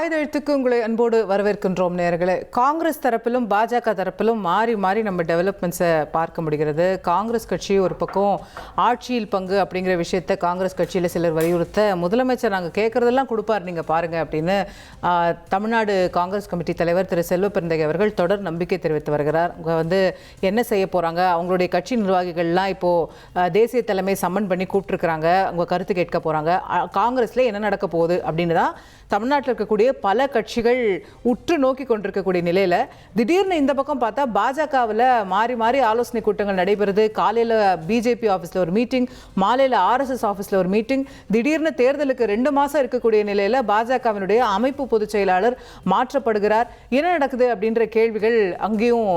ஆயுதெழுத்துக்கு உங்களை அன்போடு வரவேற்கின்றோம் நேயர்களே. காங்கிரஸ் தரப்பிலும் பாஜக தரப்பிலும் மாறி மாறி நம்ம டெவலப்மெண்ட்ஸை பார்க்க முடிகிறது. காங்கிரஸ் கட்சி ஒரு பக்கம் ஆட்சியில் பங்கு அப்படிங்கிற விஷயத்தை காங்கிரஸ் கட்சியில் சிலர் வலியுறுத்த, முதலமைச்சர் நாங்கள் கேட்குறதெல்லாம் கொடுப்பார் நீங்கள் பாருங்கள் அப்படின்னு தமிழ்நாடு காங்கிரஸ் கமிட்டி தலைவர் திரு செல்வ பெருந்தகை அவர்கள் தொடர் நம்பிக்கை தெரிவித்து வருகிறார். அவங்க என்ன செய்ய போகிறாங்க, அவங்களுடைய கட்சி நிர்வாகிகள்லாம் இப்போது தேசிய தலைமை சம்மன் பண்ணி கூப்பிட்டுருக்குறாங்க, அவங்க கருத்து கேட்க போகிறாங்க, காங்கிரஸில் என்ன நடக்க போகுது அப்படின்னு தான் தமிழ்நாட்டில் இருக்கக்கூடிய பல கட்சிகள் உற்று நோக்கி கொண்டிருக்கக்கூடிய நிலையில் திடீர்னு இந்த பக்கம் பார்த்தா பாஜகவில் மாறி மாறி ஆலோசனை கூட்டங்கள் நடைபெறுது. காலையில் பிஜேபி ஆஃபீஸில் ஒரு மீட்டிங், மாலையில் ஆர்எஸ்எஸ் ஆஃபீஸில் ஒரு மீட்டிங். திடீர்னு தேர்தலுக்கு 2 மாதம் இருக்கக்கூடிய நிலையில் பாஜகவினுடைய அமைப்பு பொதுச் செயலாளர் மாற்றப்படுகிறார். என்ன நடக்குது அப்படின்ற கேள்விகள் அங்கேயும்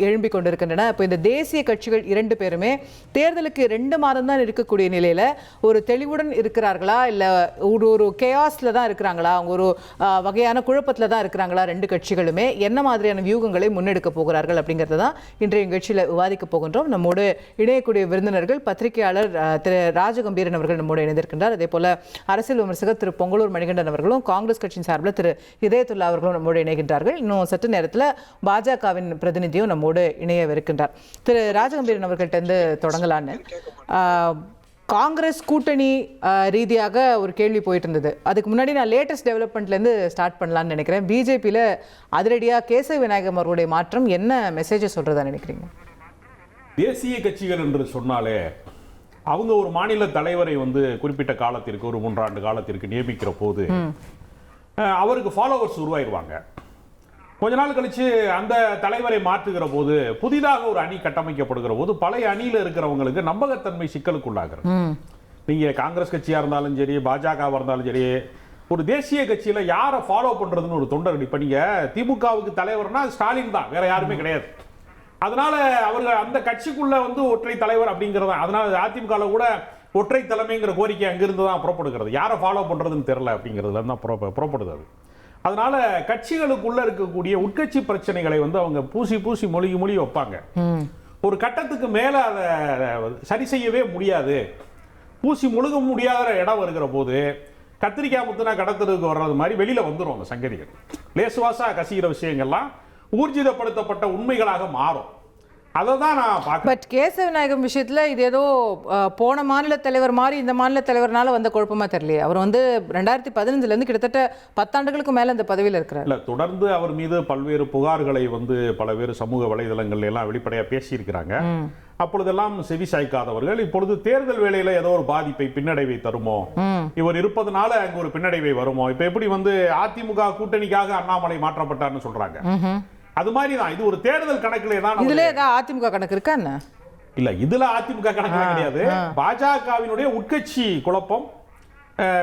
எழும்பிக் கொண்டிருக்கின்றன. இப்போ இந்த தேசிய கட்சிகள் 2 பேருமே தேர்தலுக்கு 2 மாதம் தான் இருக்கக்கூடிய நிலையில் ஒரு தெளிவுடன் இருக்கிறார்களா, இல்லை ஒரு கேஆஸில் தான் இருக்கிறாங்களா, ஒரு வகையான குழப்பத்தில் தான் இருக்கிறாங்களா? 2 கட்சிகளுமே என்ன மாதிரியான வியூகங்களை முன்னெடுக்க போகிறார்கள் அப்படிங்கிறது தான் இன்றைய நிகழ்ச்சியில் விவாதிக்க போகின்றோம். நம்மோடு இணையக்கூடிய விருந்தினர்கள் பத்திரிகையாளர் திரு ராஜகம்பீரன் அவர்கள் நம்மோடு இணைந்திருக்கின்றார். அதே போல அரசியல் விமர்சகர் திரு பொங்கலூர் மணிகண்டன் அவர்களும், காங்கிரஸ் கட்சியின் சார்பில் திரு இதயத்துல்லா அவர்களும் நம்மோடு இணைகின்றார்கள். இன்னும் சற்று நேரத்தில் பாஜகவின் பிரதிநிதியும் நம்மோடு இணையவிருக்கின்றார். திரு ராஜகம்பீரன் அவர்கள்ட்ட தொடங்கலான்னு, காங்கிரஸ் கூட்டணி ரீதியாக ஒரு கேள்வி போயிட்டு இருந்தது. அதுக்கு முன்னாடி நான் லேட்டஸ்ட் டெவலப்மெண்ட்லேருந்து ஸ்டார்ட் பண்ணலான்னு நினைக்கிறேன். பிஜேபியில் அதிரடியாக கேசவ விநாயகம் அவர்களுடைய மாற்றம் என்ன மெசேஜை சொல்கிறதா நினைக்கிறீங்க? தேசிய கட்சிகள் என்று சொன்னாலே அவங்க ஒரு மாநில தலைவரை குறிப்பிட்ட காலத்திற்கு, ஒரு 3 ஆண்டு காலத்திற்கு நியமிக்கிற போது அவருக்கு ஃபாலோவர்ஸ் உருவாயிருவாங்க. கொஞ்ச நாள் கழிச்சு அந்த தலைவரை மாற்றுகிற போது, புதிதாக ஒரு அணி கட்டமைக்கப்படுகிற போது பழைய அணியில் இருக்கிறவங்களுக்கு நம்பகத்தன்மை சிக்கலுக்குள்ளாகிறது. நீங்க காங்கிரஸ் கட்சியா இருந்தாலும் சரி, பாஜகவா இருந்தாலும் சரி, ஒரு தேசிய கட்சியில யாரை ஃபாலோ பண்றதுன்னு ஒரு தொண்டர். இப்ப நீங்க திமுகவுக்கு தலைவர்னா ஸ்டாலின் தான், வேற யாருமே கிடையாது. அதனால அவர்கள் அந்த கட்சிக்குள்ள ஒற்றை தலைவர் அப்படிங்கிறது. அதனால அதிமுக கூட ஒற்றை தலைமைங்கிற கோரிக்கை அங்கிருந்து தான் புறப்படுகிறது. யாரை ஃபாலோ பண்றதுன்னு தெரியல அப்படிங்கிறதுல தான் புறப்படுது அது. அதனால கட்சிகளுக்குள்ள இருக்கக்கூடிய உட்கட்சி பிரச்சனைகளை அவங்க பூசி மொழி வைப்பாங்க. ஒரு கட்டத்துக்கு மேல அதை சரி செய்யவே முடியாது, பூசி முழுக முடியாத இடம் வருகிற போது கத்திரிக்காய் முத்துனா கடத்தலுக்கு வர்றது மாதிரி வெளியில வந்துடும். அந்த சங்கதிகள் லேசுவாசா கசிகிற விஷயங்கள்லாம் ஊர்ஜிதப்படுத்தப்பட்ட உண்மைகளாக மாறும். அதை தான் நான் பார்க்கிறேன். பட் கேசவ விநாயகம் விஷயத்தில் இது ஏதோ போன மாநில தலைவர் மாதிரி இந்த மாநில தலைவர்னால வந்த குழப்பமா தெரியலையே. அவர் 2015 கிட்டத்தட்ட 10 ஆண்டுகளுக்கு மேல இந்த பதவியில் இருக்கிறார். இல்லை, தொடர்ந்து அவர் மீது பல்வேறு புகார்களை பல்வேறு சமூக வலைதளங்கள் எல்லாம் வெளிப்படையாக பேசியிருக்கிறாங்க. அப்பொழுதெல்லாம் செவி சாய்க்காதவர்கள் இப்பொழுது தேர்தல் வேளையில ஏதோ ஒரு பாதிப்பை, பின்னடைவை தருமோ, இவர் இருப்பதனால அங்க ஒரு பின்னடைவை வருமோ. இப்ப எப்படி அதிமுக கூட்டணிக்காக அண்ணாமலை மாற்றப்பட்டார்னு சொல்றாங்க, அது மாதிரி தான் இது ஒரு தேர்தல் கணக்குல தான். இதுல ஏதாவது அதிமுக கணக்கு இருக்கா என்ன? இல்ல, இதுல அதிமுக கணக்கு கிடையாது. பாஜகவினுடைய உட்கட்சி குழப்பம்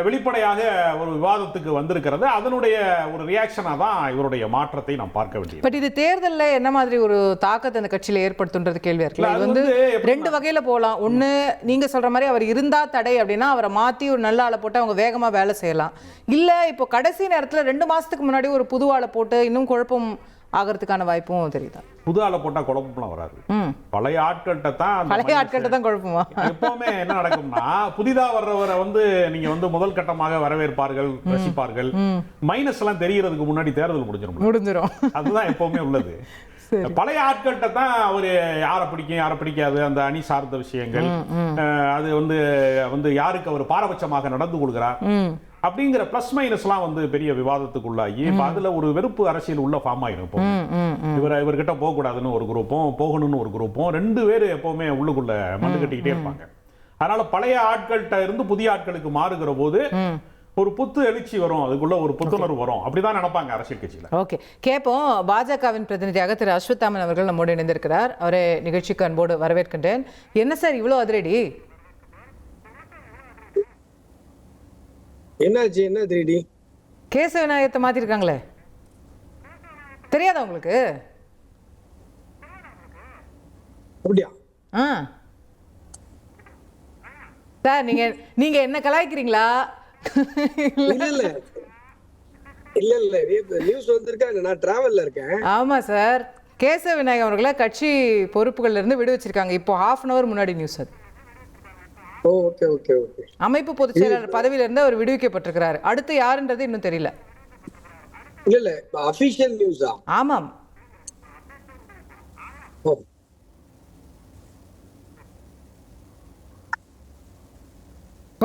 வெளிப்படையாக ஒரு விவாதத்துக்கு வந்திருக்கிறது. அதனுடைய ஒரு ரியாக்ஷனா தான் இவருடைய மாற்றத்தை நாம் பார்க்க வேண்டியது. பட் இது தேர்தல்ல என்ன மாதிரி ஒரு தாக்கத்தை அந்த கட்சியில ஏற்படுத்துன்றது கேள்வியா இருக்கு. இது 2 வகையில போகலாம். ஒண்ணு, நீங்க சொல்ற மாதிரி அவர் இருந்தா தடை அப்படின்னா அவரை மாத்தி ஒரு நல்ல ஆளை போட்டு அவங்க வேகமா வேலை செய்யலாம். இல்ல இப்போ கடைசி நேரத்துல 2 மாசத்துக்கு முன்னாடி ஒரு புது ஆளை போட்டு இன்னும் குழப்பம் ஆகிறதுக்கான வாய்ப்பும் தெரியுதா? புது ஆளை போட்டா குழப்பம்லாம் வராது. பழைய ஆட்கள்கிட்ட தான் குழப்பமா. எப்பவுமே என்ன நடக்கும்னா, புதிதா வர்றவரை நீங்க முதல் கட்டமாக வரவேற்பார்கள், ரசிப்பார்கள். மைனஸ் எல்லாம் தெரியறதுக்கு முன்னாடி தேர்தல் முடிஞ்சிடும். அதுதான் எப்பவுமே உள்ளது. பழைய ஆட்கள்கிட்ட தான் அவரு யாரை பிடிக்கும், யாரை பிடிக்காது, அந்த அணி சார்ந்த விஷயங்கள், அது யாருக்கு அவர் பாரபட்சமாக நடந்து கொள்கிறார் அப்படிங்கிற பிளஸ் மைனஸ் எல்லாம் பெரிய விவாதத்துக்குள்ளாகி அதுல ஒரு வெறுப்பு அரசியல் உள்ள ஃபார்ம் ஆயிரும். இவர்கிட்ட போக கூடாதுன்னு ஒரு குரூப்பும், போகணும்னு ஒரு குரூப்பும், 2 பேர் எப்பவுமே உள்ளுக்குள்ள மண்டு கட்டிக்கிட்டே இருப்பாங்க. அதனால பழைய ஆட்கள்கிட்ட இருந்து புதிய ஆட்களுக்கு மாறுகிற போது ஒரு புத்து எழுச்சி வரும், அதுக்குள்ள ஒரு புத்துணர்வு வரும். அப்படிதான் நினைப்பாங்க அரசியல் கட்சியில. ஓகே, கேட்போம். பாஜகவின் பிரதிநிதியாக திரு அஸ்வத்தாமன் அவர்கள் நம்மோடு இணைந்திருக்கிறார். அவரே நிகழ்ச்சிக்கு அன்போடு வரவேற்கின்றேன். என்ன சார் இவ்வளவு அதிரடி? என்னாச்சு? என்ன திருடி? கேசவ விநாயகத்தை மாத்திருக்காங்களே, தெரியாதா உங்களுக்கு? அப்படியா? சார் நீங்க என்ன கலாய்க்கிறீங்களா? இல்ல நியூஸ் வந்திருக்கா? நான் டிராவல்ல இருக்கேன். ஆமா சார், கேசவ விநாயகம் அவர்களை கட்சி பொறுப்புகள்ல இருந்து விடுவிச்சிருக்காங்க. இப்போ 1/2 hour முன்னாடி நியூஸ். அது அமைப்பு பொதுச் செயலாளர் பதவியிலிருந்து அவர் விடுவிக்கப்பட்டிருக்கிறார். அடுத்து யாருன்றது இன்னும் தெரியல. இல்ல அபிஷியல் நியூஸா? ஆமாம்.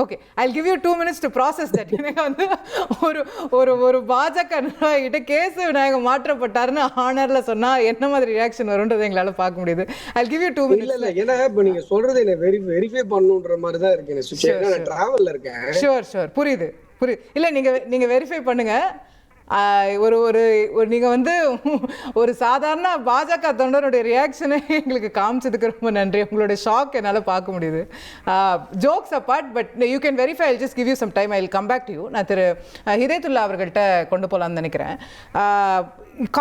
Okay, I'll give you 2 minutes to process that. எனக்கு வந்து ஒரு பாஜக கிட்ட கேஸ் விநாயகம் மாற்றப்பட்டாருன்னு ஆனர்ல சொன்னா என்ன மாதிரி ரியாக்ஷன் வரும்ன்றது எங்களால பார்க்க முடியுது. I'll give you 2 minutes. இல்ல ஏன்னா இப்ப நீங்க சொல்றது என்ன வெரிஃபை பண்ணணும்ன்ற மாதிரி தான் இருக்கு எனக்கு. சுச்சுவேஷன் நான் டிராவல்ல இருக்கேன். ஷூர் புரியுது. இல்ல நீங்க வெரிஃபை பண்ணுங்க. நீங்க வந்து ஒரு சாதாரண பாஜக தொண்டருடைய ரியாக்ஷனை எங்களுக்கு காமிச்சதுக்கு ரொம்ப நன்றி. உங்களுடைய ஷாக் என்னால் பார்க்க முடியுது. Jokes apart, but you can verify. I just give you some time. I will come back to you. நான் திரு ஹிதயத்துல்லா அவர்கள்ட்ட கொண்டு போகலான்னு நினைக்கிறேன்.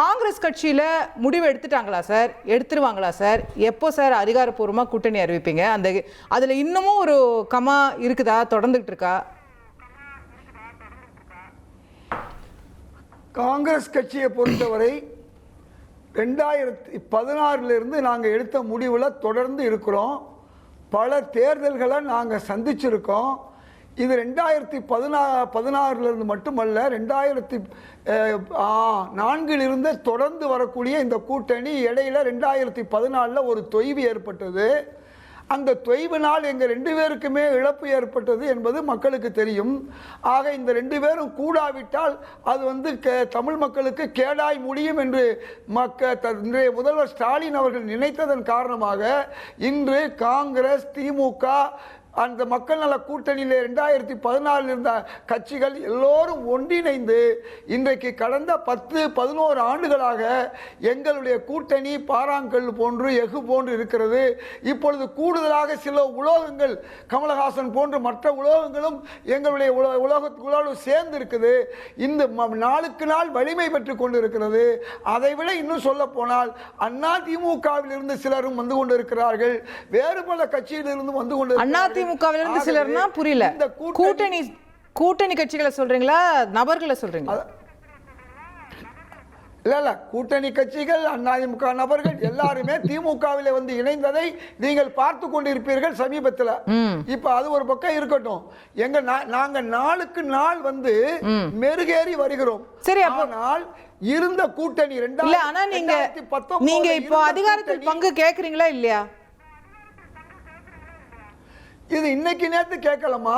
காங்கிரஸ் கட்சியில் முடிவு எடுத்துட்டாங்களா சார்? எடுத்துருவாங்களா சார்? எப்போ சார் அதிகாரப்பூர்வமாக கூட்டணி அறிவிப்பீங்க? அதில் இன்னமும் ஒரு கமா இருக்குதா? தொடர்ந்துகிட்டு இருக்கா? காங்கிரஸ் கட்சியை பொறுத்தவரை 2016 நாங்கள் எடுத்த முடிவில் தொடர்ந்து இருக்கிறோம். பல தேர்தல்களை நாங்கள் சந்திச்சிருக்கோம். இது 2016 மட்டுமல்ல, 2004 தொடர்ந்து வரக்கூடிய இந்த கூட்டணி இடையில 2014 ஒரு தொய்வு ஏற்பட்டது. அந்த தொய்வினால் எங்கள் 2 பேருக்குமே இழப்பு ஏற்பட்டது என்பது மக்களுக்கு தெரியும். ஆக இந்த 2 பேரும் கூடாவிட்டால் அது வந்து தமிழ் மக்களுக்கு கேடாய் முடியும் என்று இன்றைய முதல்வர் ஸ்டாலின் அவர்கள் நினைத்ததன் காரணமாக இன்று காங்கிரஸ், திமுக, அந்த மக்கள் நல கூட்டணியில் 2014 இருந்த கட்சிகள் எல்லோரும் ஒன்றிணைந்து இன்றைக்கு கடந்த 10-11 ஆண்டுகளாக எங்களுடைய கூட்டணி பாராங்கல் போன்று எஃகு போன்று இருக்கிறது. இப்பொழுது கூடுதலாக சில உலோகங்கள், கமலஹாசன் போன்று மற்ற உலோகங்களும் எங்களுடைய உலோகத்துக்குள்ளோடு சேர்ந்து இருக்குது. இந்த நாளுக்கு நாள் வலிமை பெற்றுக் கொண்டு இருக்கிறது. அதைவிட இன்னும் சொல்ல போனால் அதிமுகவில் இருந்து சிலரும் வந்து கொண்டிருக்கிறார்கள். வேறு பல கட்சியிலிருந்து வந்து கொண்டு அதிமுகவிலிருந்து சிலர்னா புரியல. கூட்டணி கட்சிகளை சொல்றீங்களா, நபர்களை சொல்றீங்களா? இல்ல கூட்டணி கட்சிகள், அதிமுக நபர்கள் எல்லாருமே திமுகவிலே வந்து இணைந்ததை நீங்கள் பார்த்து கொண்டிருப்பீர்கள் சமீபத்தில். இப்ப அது ஒரு பக்கம் இருக்கட்டும். நாங்க நாளுக்கு நாள் வந்து மெருகேறி வருகிறோம். சரி, ஆனால் இருந்த கூட்டணி நீங்க இப்போ அதிகாரத்தில் பங்கு கேக்குறீங்களா இல்லையா? இது இன்னைக்கு நேத்து கேட்கலாமா?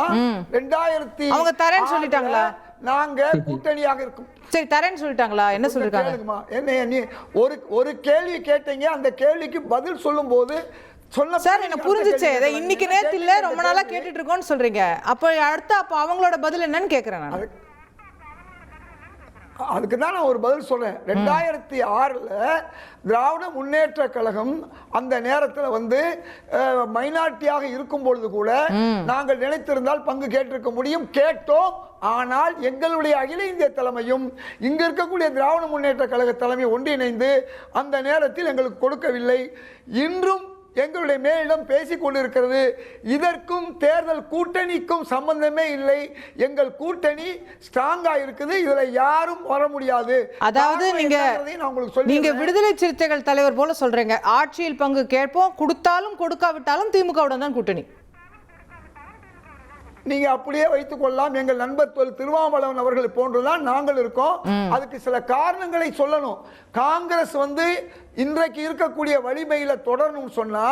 2000 அவங்க தரேன்னு சொல்லிட்டாங்களா? நாங்க கூட்டணியாக இருக்கும். சரி, தரேன்னு சொல்லிட்டாங்களா? என்ன சொல்லிருக்காங்க? என்ன ஒரு கேள்வி கேட்டீங்க, அந்த கேள்விக்கு பதில் சொல்லும் போது சொன்ன சார் எனக்கு புரிஞ்சிச்சு. இன்னைக்கு நேத்து இல்ல, ரொம்ப நாளா கேட்டுட்டு இருக்கோம்னு சொல்றீங்க. அப்ப அவங்களோட பதில் என்னன்னு கேக்குறேன் நான். அதுக்கு தான் நான் ஒரு பதில் சொல்றேன். 2006 திராவிட முன்னேற்ற கழகம் அந்த நேரத்தில் வந்து மைனாரிட்டியாக இருக்கும் பொழுது கூட நாங்கள் நினைத்திருந்தால் பங்கு கேட்டிருக்க முடியும். கேட்டோம். ஆனால் எங்களுடைய அகில இந்திய தலைமையும் இங்க இருக்கக்கூடிய திராவிட முன்னேற்ற கழக தலைமை ஒன்றிணைந்து அந்த நேரத்தில் எங்களுக்கு கொடுக்கவில்லை. இன்றும் எங்களுடைய மேலிடம் பேசிக் கொண்டிருக்கிறது. இதற்கும் தேர்தல் கூட்டணிக்கும் சம்பந்தமே இல்லை. எங்கள் கூட்டணி ஸ்ட்ராங்கா இருக்குது. இதுல யாரும் வர முடியாது. அதாவது நீங்க விடுதலை சிறுத்தைகள் தலைவர் போல சொல்றீங்க, ஆட்சியில் பங்கு கேட்போம், கொடுத்தாலும் கொடுக்காவிட்டாலும் திமுகவுடன் தான் கூட்டணி. நீங்க அப்படியே வைத்துக் கொள்ளலாம். எங்கள் நண்பர் திருமாவளவன் அவர்கள் போன்றுதான் நாங்கள் இருக்கோம். அதுக்கு சில காரணங்களை சொல்லணும். காங்கிரஸ் வந்து இன்றைக்கு இருக்கக்கூடிய வலிமையில தொடரணும் சொன்னா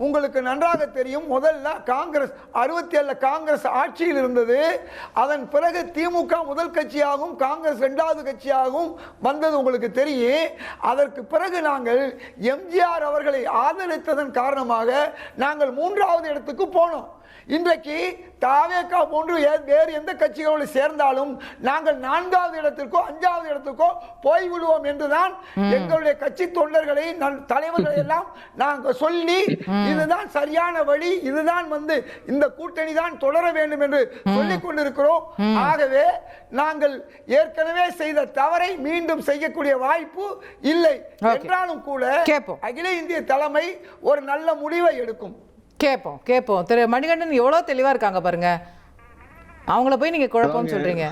உங்களுக்கு நன்றாக தெரியும். முதல்ல காங்கிரஸ் 67 காங்கிரஸ் ஆட்சியில் இருந்தது. அதன் பிறகு திமுக முதல் கட்சியாகவும் காங்கிரஸ் 2வது கட்சியாகவும் வந்தது உங்களுக்கு தெரியும். அதற்கு பிறகு நாங்கள் எம்ஜிஆர் அவர்களை ஆதரித்ததன் காரணமாக நாங்கள் 3வது இடத்துக்கு போனோம். இன்றைக்கு தாவேகா போன்று வேறு எந்த கட்சிகளோடு சேர்ந்தாலும் நாங்கள் 4வது இடத்திற்கோ 5வது இடத்திற்கோ போய்விடுவோம் என்றுதான் எங்களுடைய கட்சி தொண்டர்களை தலைவர்களை எல்லாம் நாங்கள் சொல்லி இதுதான் சரியான வழி, இதுதான் வந்து இந்த கூட்டணி தான் தொடர வேண்டும் என்று சொல்லிக் கொண்டிருக்கிறோம். ஆகவே நாங்கள் ஏற்கனவே செய்த தவறை மீண்டும் செய்யக்கூடிய வாய்ப்பு இல்லை என்றாலும் கூட அகில இந்திய தலைமை ஒரு நல்ல முடிவை எடுக்கும். கேட்போம். திரு மணிகண்டன் எவ்வளவு தெளிவா இருக்காங்க பாருங்க. அவங்கள போய் நீங்க குழப்பம்னு சொல்றீங்க.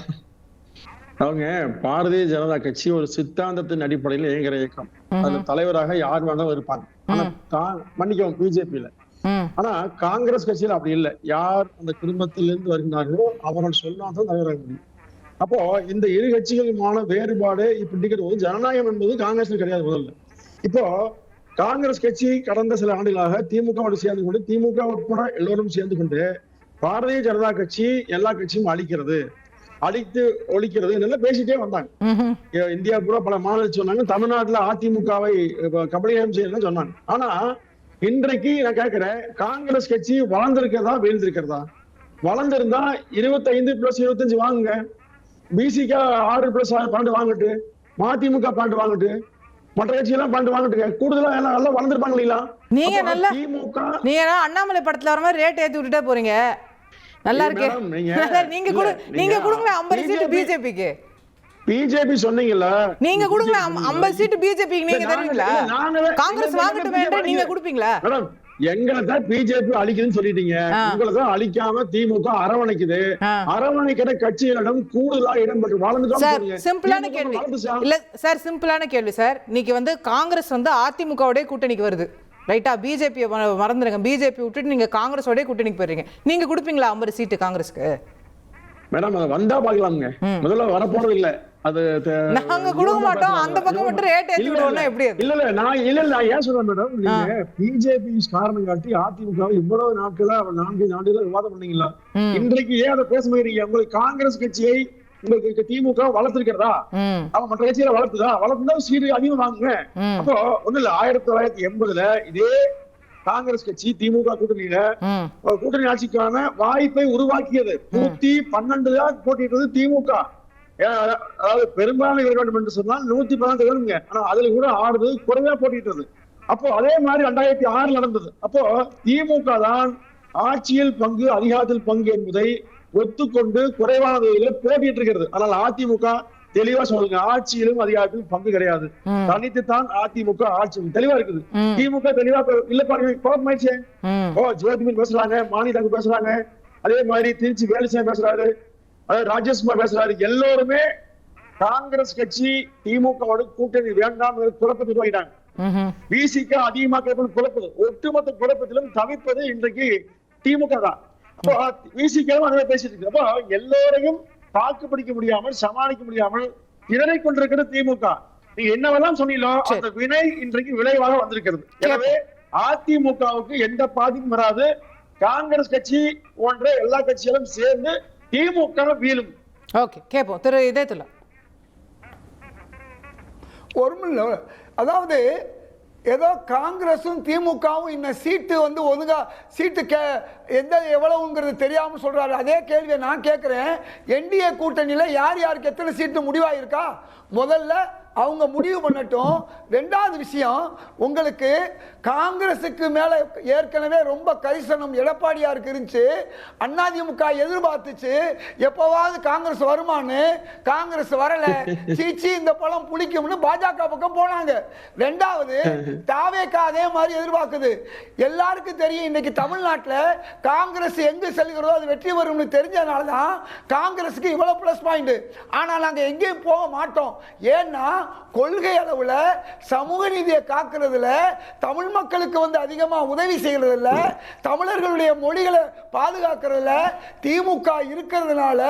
அவங்க பாரதிய ஜனதா கட்சி ஒரு சித்தாந்தத்தின் அடிப்படையில் இயங்குற இயக்கம். அதுல தலைவராக யார் வேணாலும் இருப்பாங்க. ஆனா மன்னிக்கவும் பிஜேபியில. ஆனா காங்கிரஸ் கட்சியில அப்படி இல்லை. யார் அந்த குடும்பத்திலிருந்து வருகிறார்களோ அவர்கள் சொன்னாதான் தலைவராக முடியும். அப்போ இந்த இரு கட்சிகளுமான வேறுபாடு இப்படிங்கிறது ஜனநாயகம் என்பது காங்கிரஸ் கிடையாது. முதல்ல இப்போ காங்கிரஸ் கட்சி கடந்த சில ஆண்டுகளாக திமுகவோடு சேர்ந்து கொண்டு, திமுக உட்பட எல்லோரும் சேர்ந்து கொண்டு பாரதிய ஜனதா கட்சி எல்லா கட்சியும் அழிக்கிறது, அழித்து ஒழிக்கிறது நல்லா பேசிட்டே வந்தாங்க. இந்தியா பூரா பல மாநிலத்தில் சொன்னாங்க, தமிழ்நாட்டுல அதிமுகவை கபலீகரம் செய்யணும்னு சொன்னாங்க. ஆனா இன்றைக்கு நான் கேட்கிறேன், காங்கிரஸ் கட்சி வளர்ந்திருக்கிறதா வீழ்ந்திருக்கிறதா? வளர்ந்திருந்தா 25+25 வாங்குங்க, பிசிக 6+12 வாங்கட்டு, மதிமுக 12 வாங்கட்டு, மற்ற கட்சியெல்லாம் 12 வாங்கட்டு, கூடுதலா எல்லாம் வளர்ந்துருப்பாங்க இல்லைங்களா? நீங்க நல்லா திமுக நீங்க அண்ணாமலை படத்துல வர மாதிரி ரேட் ஏத்தி விட்டுட்டே போறீங்க. நல்லா இருக்கு. நீங்க கொடுங்க 50 சீட் பிஜேபிக்கு. பிஜேபி சொன்னீங்கல்ல, நீங்க கொடுங்க 50 சீட் பிஜேபிக்கு. நீங்க தருவீங்களா? காங்கிரஸ் வாங்கட்டும் என்று நீங்க கொடுப்பீங்களா? மேடம், எங்களை தான் பிஜேபி அழிக்குதுன்னு சொல்லிட்டீங்க, உங்களை தான் அழிக்காம திமுக அரவணைக்குது. அரவணைக்கிற கட்சிகளிடம் கூடுதலா இடம் பெற்று வளர்ந்து. சார் சிம்பிளான கேள்வி இல்ல சார், சிம்பிளான கேள்வி சார். இன்னைக்கு காங்கிரஸ் அதிமுகவோட கூட்டணிக்கு வருது, ரைட்டா? பிஜேபி மறந்துடுங்க, பிஜேபி விட்டுட்டு நீங்க காங்கிரஸோட கூட்டணிக்கு போறீங்க. நீங்க கொடுப்பீங்களா 50 சீட்டு காங்கிரஸ்க்கு? மேடம், அது வந்தா பாக்கலாமுங்க, முதல்ல வரப்போறது இல்ல. அது நாங்க கொடுக்க மாட்டோம், அந்த பக்கம் மட்டும் ரேட் ஏத்தி விடுவோம்னா எப்படி? இல்ல நான் ஏன் சொல்றேன் மேடம், நீங்க பிஜேபி காரணம் காட்டி அதிமுக இவ்வளவு நாட்களா 4 ஆண்டுகளா விவாதம் பண்ணீங்களா? இன்றைக்கு ஏன் அதை பேச மாட்டீங்க? உங்களுக்கு காங்கிரஸ் கட்சியை உங்களுக்கு திமுக வளர்த்திருக்கிறதா? அவன் மற்ற கட்சியில வளர்த்துதான் சீட்டு அதிகம் வாங்குங்க. அப்போ ஒண்ணு இல்ல, 1980 இதே காங்கிரஸ் கட்சி திமுக கூட்டணி ஆட்சிக்கான வாய்ப்பை உருவாக்கியது. 112 தான் போட்டிட்டது திமுக. அதாவது பெரும்பான்மை பெற வேண்டும் என்று சொன்னால் 114 வேணுங்க. ஆனா அதுல கூட 6 குறைவா போட்டிட்டது. அப்போ அதே மாதிரி 2006 நடந்தது. அப்போ திமுக தான் ஆட்சியில் பங்கு அதிகாரத்தில் பங்கு என்பதை ஒத்துக்கொண்டு குறைவான போட்டிட்டு இருக்கிறது. ஆனால் அதிமுக தெளிவா சொல்லுங்க, ஆட்சியிலும் அதிகாரத்திலும் பங்கு கிடையாது, தனித்துத்தான் அதிமுக ஆட்சி தெளிவா இருக்குது. திமுக தெளிவா இல்ல குழப்பமாயிடுச்சு. ஜோதிமன் பேசுறாங்க, மாநில பேசுறாங்க, அதே மாதிரி திருச்சி வேலுசாமி பேசுறாரு, ராஜேஷ்குமார் பேசுறாரு. எல்லோருமே காங்கிரஸ் கட்சி திமுகவோட கூட்டணி வேண்டாம் குழப்பத்தில் போயிட்டாங்க. விசிக அதிகமாக குழப்பது, ஒட்டுமொத்த குழப்பத்திலும் தவிர்ப்பது இன்றைக்கு திமுக தான். அப்போ விசிக பேசிட்டு இருக்கு. அப்போ எல்லோரையும் தாக்கு பிடிக்க முடியாமல், சமாளிக்க முடியாமல் இதனை கொண்டிருக்கிறது திமுக. நீங்க என்னவெல்லாம் சொன்னீங்களோ அந்த வினை இன்றைக்கு விளைவாக வந்திருக்கிறது. எனவே அதிமுகவுக்கு எந்த பாதிப்பும் வராது. காங்கிரஸ் கட்சி போன்ற எல்லா கட்சிகளும் சேர்ந்து திமுக வீழும். ஓகே, கேட்போம் திரு இதயத்துல. அதாவது ஏதோ காங்கிரஸும் திமுகவும் இன்னும் சீட்டு ஒழுங்கா சீட்டு எவ்வளவுங்கிறது தெரியாம சொல்றாரு. அதே கேள்வியை நான் கேட்கிறேன், என்டிஏ கூட்டணியில யார் யாருக்கு எத்தனை சீட்டு முடிவாயிருக்கா? முதல்ல அவங்க முடிவு பண்ணட்டும். ரெண்டாவது விஷயம், உங்களுக்கு காங்கிரஸுக்கு மேல ஏற்கனவே ரொம்ப கரிசனம் எடப்பாடியாருக்கு இருந்துச்சு. அதிமுக எதிர்பார்த்துச்சு எப்பவாவது காங்கிரஸ் வருமானு. காங்கிரஸ் வரல, சீச்சி இந்த பழம் புளிக்கும்னு பாஜக பக்கம் போனாங்க. ரெண்டாவது தாவேகா அதே மாதிரி எதிர்பார்க்குது. எல்லாருக்கும் தெரியும் இன்னைக்கு தமிழ்நாட்டில் காங்கிரஸ் எங்கு செல்கிறதோ அது வெற்றி வரும்னு தெரிஞ்சதுனாலதான் காங்கிரஸுக்கு இவ்வளவு பிளஸ் பாயிண்ட். ஆனா நாங்க எங்கேயும் போக மாட்டோம். ஏன்னா கொள்கை அளவுல சமூக நீதியை காக்கிறதுல, தமிழ் மக்களுக்கு அதிகமா உதவி செய்யறதுல, தமிழர்களுடைய மொழிகளை பாதுகாக்கிறதுல திமுக இருக்கிறதுனால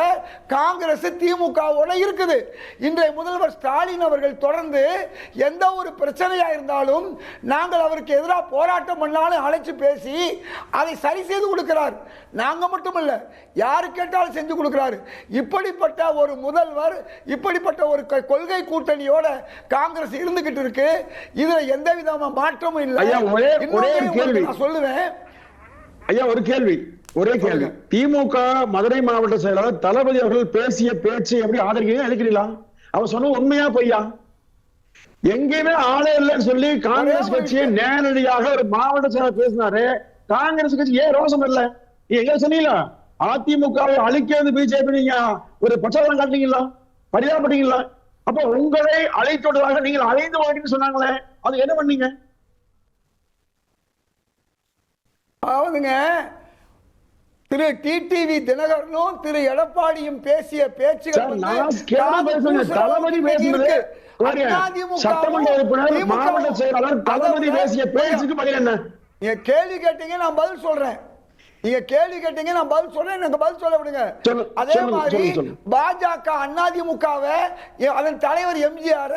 காங்கிரஸ் திமுகவோட இருக்குது. இன்றைய முதல்வர் ஸ்டாலின் அவர்கள் தொடர்ந்து எந்த ஒரு பிரச்சனையா இருந்தாலும் நாங்கள் அவருக்கு எதிராக போராட்டம் பண்ணாலும் அழைச்சு பேசி அதை சரி செய்து கொடுக்கிறார். நாங்க மட்டுமல்ல, யாரு கேட்டாலும் செஞ்சு கொடுக்கிறாரு. இப்படிப்பட்ட ஒரு முதல்வர், இப்படிப்பட்ட ஒரு கொள்கை கூட்டணியோட காங்கிரஸ் இருந்துகிட்டு இருக்கு. இதுல எந்த விதமான மாற்றமும் இல்லை. சொல்லுவேன் ஐயா, ஒரே கேள்வி. திமுக மதுரை மாவட்ட செயலாளர் தளபதி அவர்கள் பேசிய பேச்சு எப்படி ஆதரிக்கிறீங்க, நினைக்கிறீங்களா? அவர் சொன்ன உண்மையா பொய்யா? எங்கேயுமே ஆளே இல்லைன்னு சொல்லி காங்கிரஸ் கட்சியை நேரடியாக ஒரு மாவட்ட செயலாளர் பேசினாரு. காங்கிரஸ் கட்சி ஏன் ரோசம் இல்லை? எங்க சொன்னீங்களா அதிமுகவை அழிக்கிறது பிஜேபி? நீங்க ஒரு பிரச்சாரம் காட்டுறீங்களா, பரிதாபப்பட்டீங்களா? அப்ப உங்களை அழைத்தோடுவாங்க, நீங்கள் அழைந்து போயிட்டு சொன்னாங்களே, அது என்ன பண்ணீங்க? அதாவதுங்க, திரு டிடிவி தினகரனும் திரு எடப்பாடியும் பேசிய பேச்சுகள் தளபதி பேசினது, சட்டமன்ற உறுப்பினர் மாவட்ட செயலாளர் தளபதி பேசிய பேச்சுக்கு பதில் என்ன? கேள்வி கேட்டீங்க, நான் பதில் சொல்றேன். நீங்க கேள்வி கேட்டீங்க, நான் பதில் சொல்றேன், எனக்கு பதில் சொல்ல விடுங்க. அதே மாதிரி பாஜக அதிமுகவை, அதன் தலைவர் எம்ஜிஆர்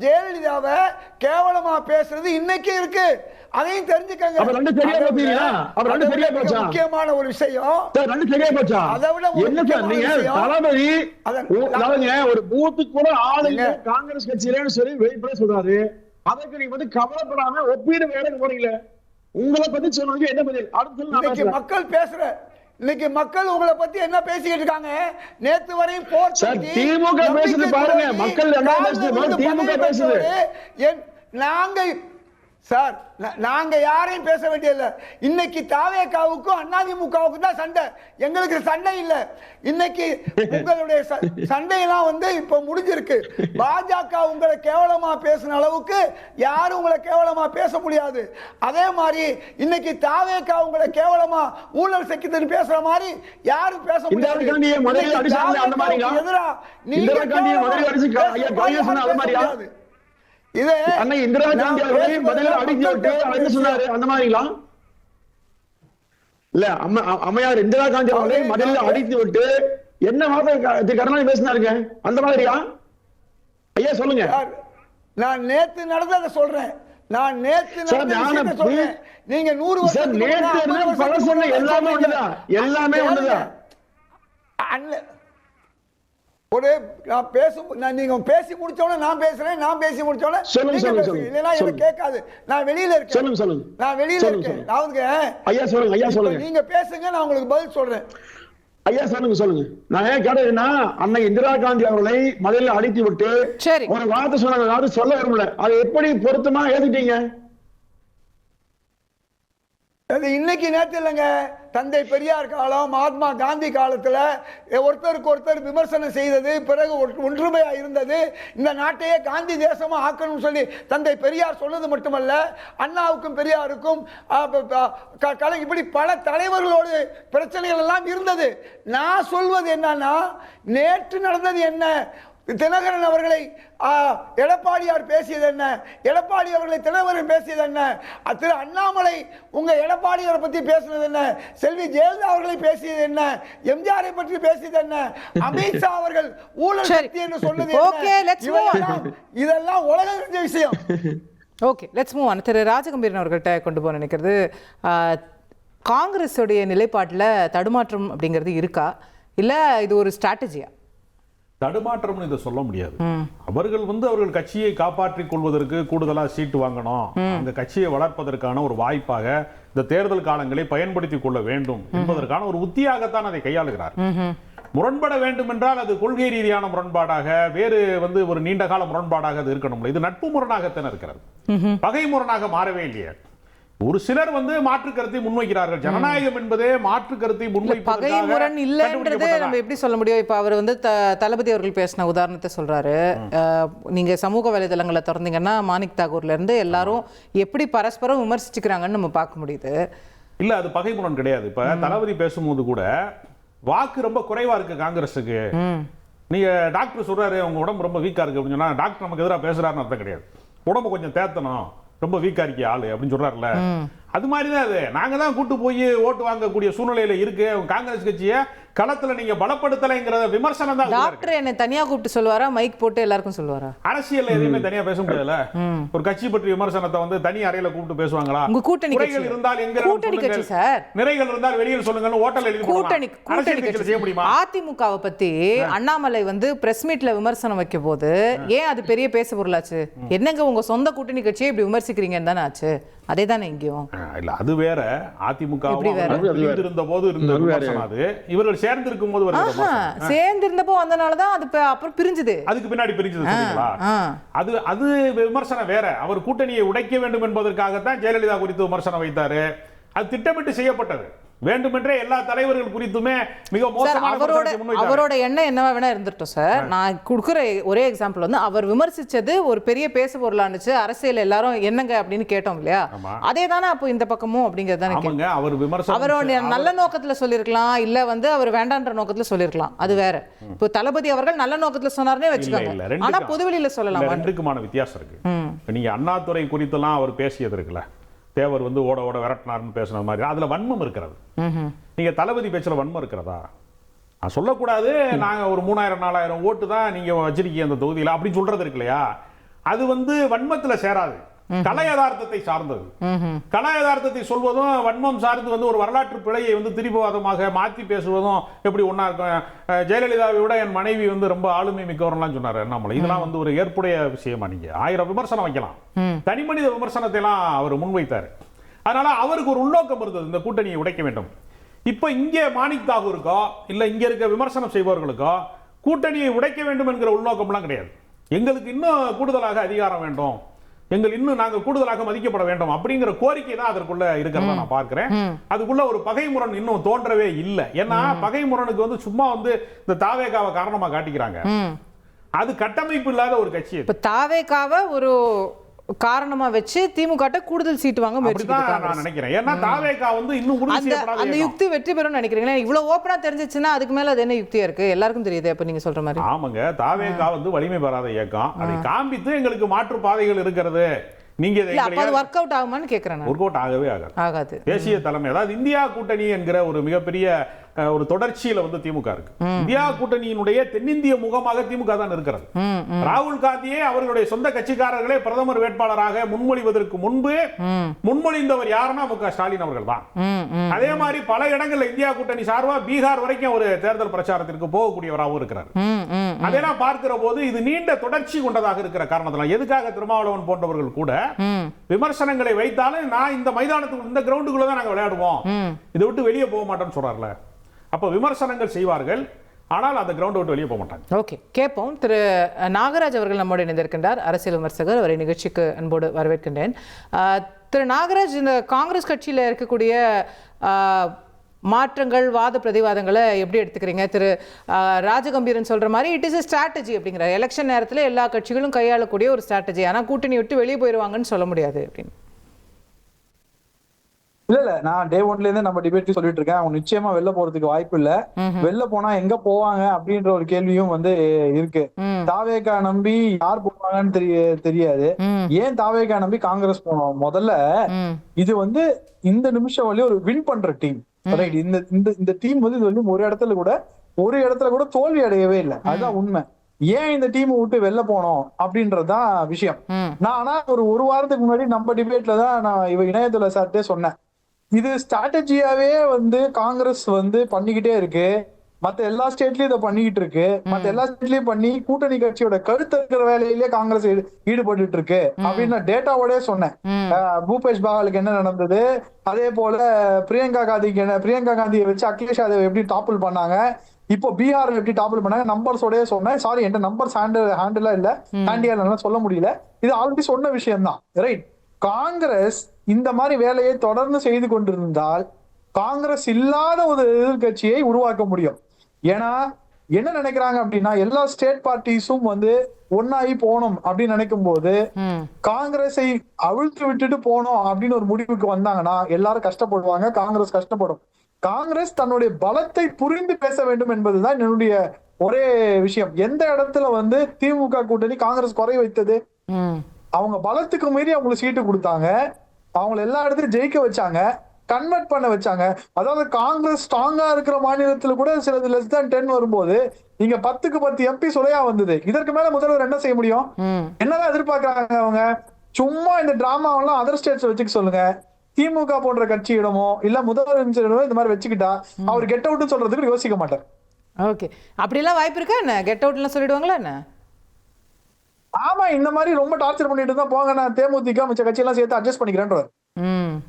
ஜெயலலிதாவை கேவலமா பேசுறது இன்னைக்கு இருக்கு. அதையும் தெரிஞ்சுக்கங்க. முக்கியமான ஒரு விஷயம். அதை விட ஒரு பூத்துக்கு கூட ஆளுங்க காங்கிரஸ் கட்சியிலன்னு சொல்லி வெளிப்பட சொல்றாரு. அதற்கு நீங்க வந்து கவலைப்படாம ஒப்பீடு வேலைக்கு போறீங்களே, உங்களை பத்தி சொல்லுங்க. என்ன பதில்? இன்னைக்கு மக்கள் பேசுற, இன்னைக்கு மக்கள் உங்களை பத்தி என்ன பேசிக்கிட்டு இருக்காங்க? நேத்து வரையும் திமுக பேசுது பாருங்க, மக்கள் திமுக பேசுது. நாங்க சார், நாங்க யாரையும் பேச வேண்டியதில்லை. இன்னைக்கு தாவேகாவுக்கும் அதிமுகவுக்கும் தான் சண்டை, எங்களுக்கு சண்டை இல்லை. இன்னைக்கு உங்களுடைய சண்டையெல்லாம் வந்து இப்ப முடிஞ்சிருக்கு. பாஜக உங்களை கேவலமா பேசின அளவுக்கு யாரும் உங்களை கேவலமா பேச முடியாது. அதே மாதிரி இன்னைக்கு தாவேகா உங்களை கேவலமா ஊழல் சக்கிட்டு பேசுற மாதிரி யாரும் பேச முடியாது. எதிரா நீங்க இது அன்னை இந்திரா காந்தி அவர்களை முதல்ல அடிச்சு விட்டு என்ன சொன்னாரு? அந்த மாதிரிங்களா? இல்ல, அம்மையார் இந்திரா காந்தி அவர்களை முதல்ல அடித்து விட்டு என்ன வார்த்தை கருணாநிதி பேசினாருங்க? அந்த மாதிரியா? ஐயா சொல்லுங்க. நான் நேத்து நடந்ததை சொல்றேன். நான் நேத்து நடந்ததை சொல்றேன். நீங்க 100 வருஷம் நேத்து பல சொன்ன எல்லாமே ஒண்ணுதான், எல்லாமே ஒண்ணுதான். ஒரு நான் பேசும், நீங்க பேசி முடிச்சோட நான் பேசுறேன், நான் பேசி முடிச்சோட இல்லைன்னா எனக்கு கேட்காது. நான் வெளியில இருக்கேன், நான் வெளியில இருக்கேன். ஐயா சொல்லுங்க, ஐயா சொல்லுங்க. நீங்க பேசுங்க, நான் உங்களுக்கு பதில் சொல்றேன். ஐயா சொல்லுங்க. நான் ஏன் கேட்டேன்னா, அன்னை இந்திரா காந்தி அவர்களை முதல்ல அடித்து விட்டு ஒரு வார்த்தை சொன்னாங்க, சொல்ல விரும்பல. அதை எப்படி பொருத்தமா ஏத்துட்டீங்க? இன்னைக்கு நேற்று இல்லைங்க, தந்தை பெரியார் காலம், மகாத்மா காந்தி காலத்துல ஒருத்தருக்கு ஒருத்தர் விமர்சனம் செய்தது, பிறகு ஒன்றுமையா இருந்தது. இந்த நாட்டையே காந்தி தேசமா ஆக்கணும்னு சொல்லி தந்தை பெரியார் சொன்னது மட்டுமல்ல, அண்ணாவுக்கும் பெரியாருக்கும் இப்படி பல தலைவர்களோடு பிரச்சனைகள் எல்லாம் இருந்தது. நான் சொல்வது என்னன்னா, நேற்று நடந்தது என்ன? தினகரன் அவர்களை எடப்பாடியார் பேசியது என்ன? எடப்பாடி அவர்களை தினகரன் பேசியது என்ன? திரு அண்ணாமலை உங்க எடப்பாடியாரை பத்தி பேசினது என்ன? செல்வி ஜெயலலிதா அவர்களை பேசியது என்ன? எம்ஜிஆரை பற்றி பேசியது என்ன? அமித்ஷா அவர்கள் ஊழல் சக்தி என்று சொன்னது என்ன? இதெல்லாம் உலகம் தெரிஞ்ச விஷயம். Okay, let's move on. திரு ராஜகம்பீரன் அவர்கள்ட்ட கொண்டு போக நினைக்கிறது, காங்கிரஸுடைய நிலைப்பாட்டில் தடுமாற்றம் அப்படிங்கிறது இருக்கா, இல்லை இது ஒரு ஸ்ட்ராட்டஜியா? தடுமாற்றம்னு இதை சொல்ல முடியாது. அவர்கள் அவர்கள் கட்சியை காப்பாற்றிக் கொள்வதற்கு கூடுதலாக சீட்டு வாங்கணும், அந்த கட்சியை வளர்ப்பதற்கான ஒரு வாய்ப்பாக இந்த தேர்தல் காலங்களை பயன்படுத்திக் கொள்ள வேண்டும் என்பதற்கான ஒரு உத்தியாகத்தான் அதை கையாளுகிறார். முரண்பட வேண்டும் என்றால் அது கொள்கை ரீதியான முரண்பாடாக, வேறு ஒரு நீண்ட கால முரண்பாடாக அது இருக்கணும். இது நட்பு முரணாகத்தான் இருக்கிறது, பகை முரணாக மாறவே இல்லையே. ஒரு சிலர் மாற்று கருத்தை முன்வைக்கிறார்கள். ஜனநாயகம் என்பதே மாற்று கருத்தை முன்வைப்பதற்காக. பகை முரண் இல்லைன்றதே நம்ம எப்படி சொல்ல முடியும்? இப்ப அவர் தளபதி அவர்கள் பேசின உதாரணத்தை சொல்றாரு. நீங்க சமூக வலைதளங்களை திறந்தீங்கன்னா மாணிக் தாகூர்ல இருந்து எல்லாரும் எப்படி பரஸ்பரம் விமர்சிச்சுக்கிறாங்கன்னு நம்ம பார்க்க முடியுது. இல்ல, அது பகை முரண் கிடையாது. இப்ப தளபதி பேசும்போது கூட வாக்கு ரொம்ப குறைவா இருக்கு காங்கிரஸுக்கு. நீங்க டாக்டர் சொல்றாரு உங்க உடம்பு ரொம்ப வீக்கா இருக்கு அப்படின்னு சொன்னா, டாக்டர் நமக்கு எதிராக பேசுறாருன்னு அர்த்தம் கிடையாது. உடம்பு கொஞ்சம் தேத்தணும், ரொம்ப வீக்கா இருக்கிய ஆளு அப்படின்னு சொல்றாருல, அது மாதிரிதான் அது. நாங்க தான் கூட்டு போய் ஓட்டு வாங்கக்கூடிய சூழ்நிலையில இருக்கு. காங்கிரஸ் கட்சியை களத்துல நீங்க பலப்படுத்தலைங்கிற விமர்சனம் தான். டாக்டர் என்ன தனியா கூப்பிட்டு சொல்லுவாரா, மைக் போட்டு எல்லாருக்கும் சொல்லுவாரா? அரசியல் எதுவுமே தனியா பேச முடியாதுல்ல. ஒரு கட்சி பற்றி விமர்சனத்தை தனி அறையில கூப்பிட்டு பேசுவாங்களா? உங்க கூட்டணி குறைகள் இருந்தால் எங்க கூட்டணி கட்சி சார், நிறைகள் இருந்தால் வெளியில் சொல்லுங்க, ஓட்டல் எழுதி கூட்டணி கட்சி செய்ய முடியுமா? அதிமுகவை பத்தி அண்ணாமலை பிரஸ் மீட்ல விமர்சனம் வைக்கும் போது ஏன் அது பெரிய பேச பொருளாச்சு? என்னங்க உங்க சொந்த கூட்டணி கட்சியை இப்படி விமர்சிக்கிறீங்கன்னு தானே ஆச்சு. அதே தானே இங்கேயும். இல்ல, அது வேற. அதிமுக இருந்த போது இருந்த விமர்சனம் அது. இவர்கள் சேர்ந்து இருக்கும் போது சேர்ந்து இருந்தப்போ வந்தனாலதான் அது அப்புறம் பிரிஞ்சது. அதுக்கு பின்னாடி பிரிஞ்சது சொல்றீங்களா? அது விமர்சனம் வேற. அவர் கூட்டணியை உடைக்க வேண்டும் என்பதற்காகத்தான் ஜெயலலிதா குறித்து விமர்சனம் வைத்தாரு. அது திட்டமிட்டு செய்யப்பட்டது. வேண்டுமென்றே எல்லா தலைவர்கள் குறித்துமே மிக மோசமான அவரோட எண்ணம் என்னவா வேணா இருந்துட்டோம் சார். நான் கொடுக்குற ஒரே எக்ஸாம்பிள் அவர் விமர்சிச்சது ஒரு பெரிய பேச பொருளானுச்சு, அரசியல் எல்லாரும் என்னங்க அப்படின்னு கேட்டோம் இல்லையா? அதே தானே அப்போ இந்த பக்கமும் அப்படிங்கிறது. அவர் விமர்சனம் அவரோட நல்ல நோக்கத்துல சொல்லிருக்கலாம், இல்ல அவர் வேண்டான்ற நோக்கத்துல சொல்லிருக்கலாம், அது வேற. இப்போ தளபதி அவர்கள் நல்ல நோக்கத்துல சொன்னார்னே வச்சுக்கோங்க, ஆனா பொதுவெளியில சொல்லலாம். ரெண்டுக்குமான வித்தியாசம் இருக்கு. நீங்க அண்ணாதுரை குறித்தெல்லாம் அவர் பேசியது இருக்குல்ல, தேவர் வந்து ஓட ஓட விரட்டினார்னு பேசுன மாதிரி அதுல வன்மம் இருக்கிறது. நீங்க தளபதி பேச்சுல வன்மம் இருக்கிறதா? நான் சொல்லக்கூடாது, நாங்க ஒரு 3000-4000 ஓட்டு தான் நீங்க வச்சிருக்கீங்க அந்த தொகுதியில அப்படின்னு சொல்றது இருக்கு இல்லையா, அது வந்து வன்மத்துல சேராது, கலை யதார்த்தத்தை சார்ந்தது. கலை யதார்த்தத்தை சொல்வதும் வன்மம் சார்ந்து வந்து ஒரு வரலாற்று பிழையை வந்து திரிபவாதமாக மாற்றி பேசுவதும் எப்படி ஒன்னா இருக்கும். ஜெயலலிதாவை விட என் மனைவி வந்து ரொம்ப ஆளுமை மிக்கவரெல்லாம் சொன்னார் அண்ணாமலை. இதெல்லாம் வந்து ஒரு ஏற்புடைய விஷயமா? நீங்க 1000 விமர்சனம் வைக்கலாம், தனி மனித விமர்சனத்தை எல்லாம் அவர் முன்வைத்தார். அதனால அவருக்கு ஒரு உள்நோக்கம் இருந்தது, இந்த கூட்டணியை உடைக்க வேண்டும். இப்ப இங்கே மாணிக் தாகூருக்கோ இல்ல இங்க இருக்க விமர்சனம் செய்பவர்களுக்கோ கூட்டணியை உடைக்க வேண்டும் என்கிற உள்நோக்கம்லாம் கிடையாது. எங்களுக்கு இன்னும் கூடுதலாக அதிகாரம் வேண்டும், இன்னும் நாங்க கூடுதலாக மதிக்கப்பட வேண்டும் அப்படிங்கிற கோரிக்கை தான் அதற்குள்ள இருக்கிறதா நான் பார்க்கிறேன். அதுக்குள்ள ஒரு பகைமுரண் இன்னும் தோன்றவே இல்லை. ஏன்னா பகைமுரனுக்கு வந்து சும்மா வந்து இந்த தாவேகாவை காரணமா காட்டிக்கிறாங்க. அது கட்டமைப்பு இல்லாத ஒரு கட்சி. இப்ப தாவேகாவை ஒரு காரணமா வச்சு திமுக கூடுதல் சீட் வாங்க நான் நினைக்கிறேன். ஏன்னா தாவேகா வந்து இன்னும் உறுதி செய்யப்படாத அந்த யுக்தி வெற்றி பெறும்னு நினைக்கிறீங்களா? இவ்வளவு ஓபனா தெரிஞ்சிச்சுன்னா அதுக்கு மேல அது என்ன யுக்தியா இருக்கு? எல்லாருக்கும் தெரியுது அப்ப நீங்க சொல்ற மாதிரி. ஆமாங்க, தாவேகா வந்து வலிமை பெறாத இயக்கம். அதை காண்பித்து எங்களுக்கு மாற்று பாதைகள் இருக்கிறது, நீங்க ஒர்க் அவுட் ஆகுமான்னு கேக்குறேன். ஒர்க் அவுட் ஆகவே ஆகாது. தேசிய தலைமை, அதாவது இந்தியா கூட்டணி என்கிற ஒரு மிகப்பெரிய ஒரு தொடர்ச்சியில வந்து திமுக இருக்கு. இந்தியா கூட்டணியினுடைய தென்னிந்திய முகமாக திமுக தான் இருக்கிறது. ராகுல் காந்தியே அவர்களுடைய சொந்த கட்சிக்காரர்களே பிரதமர் வேட்பாளராக முன்மொழிவதற்கு முன்பு முன்மொழிந்தவர் யாருன்னா மு க ஸ்டாலின் அவர்கள் தான். அதே மாதிரி பல இடங்கள்ல இந்தியா கூட்டணி சார்பா பீகார் வரைக்கும் ஒரு தேர்தல் பிரச்சாரத்திற்கு போகக்கூடியவராகவும் இருக்கிறார். அதெல்லாம் பார்க்கிற போது இது நீண்ட தொடர்ச்சி கொண்டதாக இருக்கிற காரணத்தினால் எதுக்காக திருமாவளவன் போன்றவர்கள் கூட விமர்சனங்களை வைத்தாலும் நான் இந்த மைதானத்துக்கு இந்த கிரவுண்டுக்குள்ள தான் நாங்க விளையாடுவோம், இதை விட்டு வெளியே போக மாட்டோம்னு சொல்றாருல. அப்ப விமர்சனங்கள் செய்வார்கள், ஆனால் அந்த கிரவுண்ட் விட்டு வெளியே போக மாட்டாங்க. ஓகே, கேட்போம். திரு நாகராஜ் அவர்கள் நம்மோடு இணைந்திருக்கின்றார், அரசியல் விமர்சகர். அவரை நிகழ்ச்சிக்கு அன்போடு வரவேற்கின்றேன். திரு நாகராஜ், இந்த காங்கிரஸ் கட்சியில் இருக்கக்கூடிய மாற்றங்கள், வாத பிரதிவாதங்களை எப்படி எடுத்துக்கிறீங்க? திரு ராஜகம்பீரன் சொல்ற மாதிரி இட் இஸ் எ ஸ்ட்ராட்டஜி அப்படிங்கிற, எலெக்ஷன் நேரத்தில் எல்லா கட்சிகளும் கையாளக்கூடிய ஒரு ஸ்ட்ராட்டஜி, ஆனால் கூட்டணி விட்டு வெளியே போயிடுவாங்கன்னு சொல்ல முடியாது அப்படின்னு. இல்ல நான் டே ஒன்ல இருந்து நம்ம டிபேட் சொல்லிட்டு இருக்கேன், அவங்க நிச்சயமா வெளில போறதுக்கு வாய்ப்பு இல்ல. வெளில போனா எங்க போவாங்க அப்படின்ற ஒரு கேள்வியும் வந்து இருக்கு. தாவேகா நம்பி யார் போவாங்கன்னு தெரியாது. ஏன் தாவேகா நம்பி காங்கிரஸ் போனோம்? முதல்ல இது வந்து இந்த நிமிஷம் வரையும் ஒரு வின் பண்ற டீம். இந்த டீம் வந்து இது வந்து ஒரு இடத்துல கூட தோல்வி அடையவே இல்லை. அதுதான் உண்மை. ஏன் இந்த டீம் விட்டு வெளில போனோம் அப்படின்றதுதான் விஷயம். நான் ஆனா ஒரு வாரத்துக்கு முன்னாடி நம்ம டிபேட்ல தான் நான் இணையதள சார்ட்டே சொன்னேன், இது ஸ்ட்ராட்டஜியாவே வந்து காங்கிரஸ் வந்து பண்ணிக்கிட்டே இருக்கு, மத்த எல்லா ஸ்டேட்லயும் இதை பண்ணிக்கிட்டு இருக்கு, மத்த எல்லா ஸ்டேட்லயும் பண்ணி கூட்டணி கட்சியோட கருத்து இருக்கிற வேலையிலேயே காங்கிரஸ் ஈடுபட்டு இருக்கு அப்படின்னு நான் டேட்டாவோட சொன்னேன். பூபேஷ் பாகலுக்கு என்ன நடந்தது, அதே போல பிரியங்கா காந்தியை வச்சு அகிலேஷ் யாதவ் எப்படி டாப்பிள் பண்ணாங்க, இப்போ பீகார்ல எப்படி டாப்பிள் பண்ணாங்க, நம்பர்ஸோடய சொன்னேன். சாரி, என்கிட்ட நம்பர்ஸ் ஹேண்டிலா இல்ல, ஹேண்டியா சொல்ல முடியல. இது ஆல்ரெடி சொன்ன விஷயம் தான், ரைட்? காங்கிரஸ் இந்த மாதிரி வேலையை தொடர்ந்து செய்து கொண்டிருந்தால் காங்கிரஸ் இல்லாத ஒரு எதிர்கட்சியை உருவாக்க முடியும். ஏன்னா என்ன நினைக்கிறாங்க அப்படின்னா, எல்லா ஸ்டேட் பார்ட்டிஸும் வந்து ஒன்னாகி போகணும் அப்படின்னு நினைக்கும் போது காங்கிரஸை அவிழ்த்து விட்டுட்டு போனோம் அப்படின்னு ஒரு முடிவுக்கு வந்தாங்கன்னா எல்லாரும் கஷ்டப்படுவாங்க, காங்கிரஸ் கஷ்டப்படும். காங்கிரஸ் தன்னுடைய பலத்தை புரிந்து பேச வேண்டும் என்பதுதான் என்னுடைய ஒரே விஷயம். எந்த இடத்துல வந்து திமுக கூட்டணி காங்கிரஸ் குறை வைத்தது? அவங்க பலத்துக்கு மீறி அவங்களுக்கு சீட்டு கொடுத்தாங்க, அவங்களை எல்லா இடத்துலயும் ஜெயிக்க வச்சாங்க, கன்வெர்ட் பண்ண வச்சாங்க. அதாவது காங்கிரஸ் ஸ்ட்ராங்கா இருக்கிற மாநிலத்துல கூட சிலது லெஸ் than 10 வரும்போது நீங்க 10க்கு 10 MP சுலையா வந்தது. இதற்கு மேல முதல்வர் என்ன செய்ய முடியும்? என்னதான் எதிர்பார்க்கறாங்க அவங்க? சும்மா இந்த டிராமாவெல்லாம் அதர் ஸ்டேட்ஸ் வச்சுக்க சொல்லுங்க. திமுக போன்ற கட்சியிடமோ இல்ல முதல்வர் இந்த மாதிரி வச்சுக்கிட்டா அவர் கெட் அவுட்னு சொல்றதுக்கு யோசிக்க மாட்டார். ஓகே, அப்படிலாம் வாய்ப்பு இருக்கா என்ன? கெட் அவுட்லாம் சொல்லிடுவாங்களா என்ன? ஆமா, இந்த மாதிரி ரொம்ப டார்ச்சர் பண்ணிட்டு தான் போங்க, நான் தேமுதிக மிச்ச கட்சியெல்லாம் சேர்த்து அட்ஜஸ்ட் பண்ணிக்கிறேன்,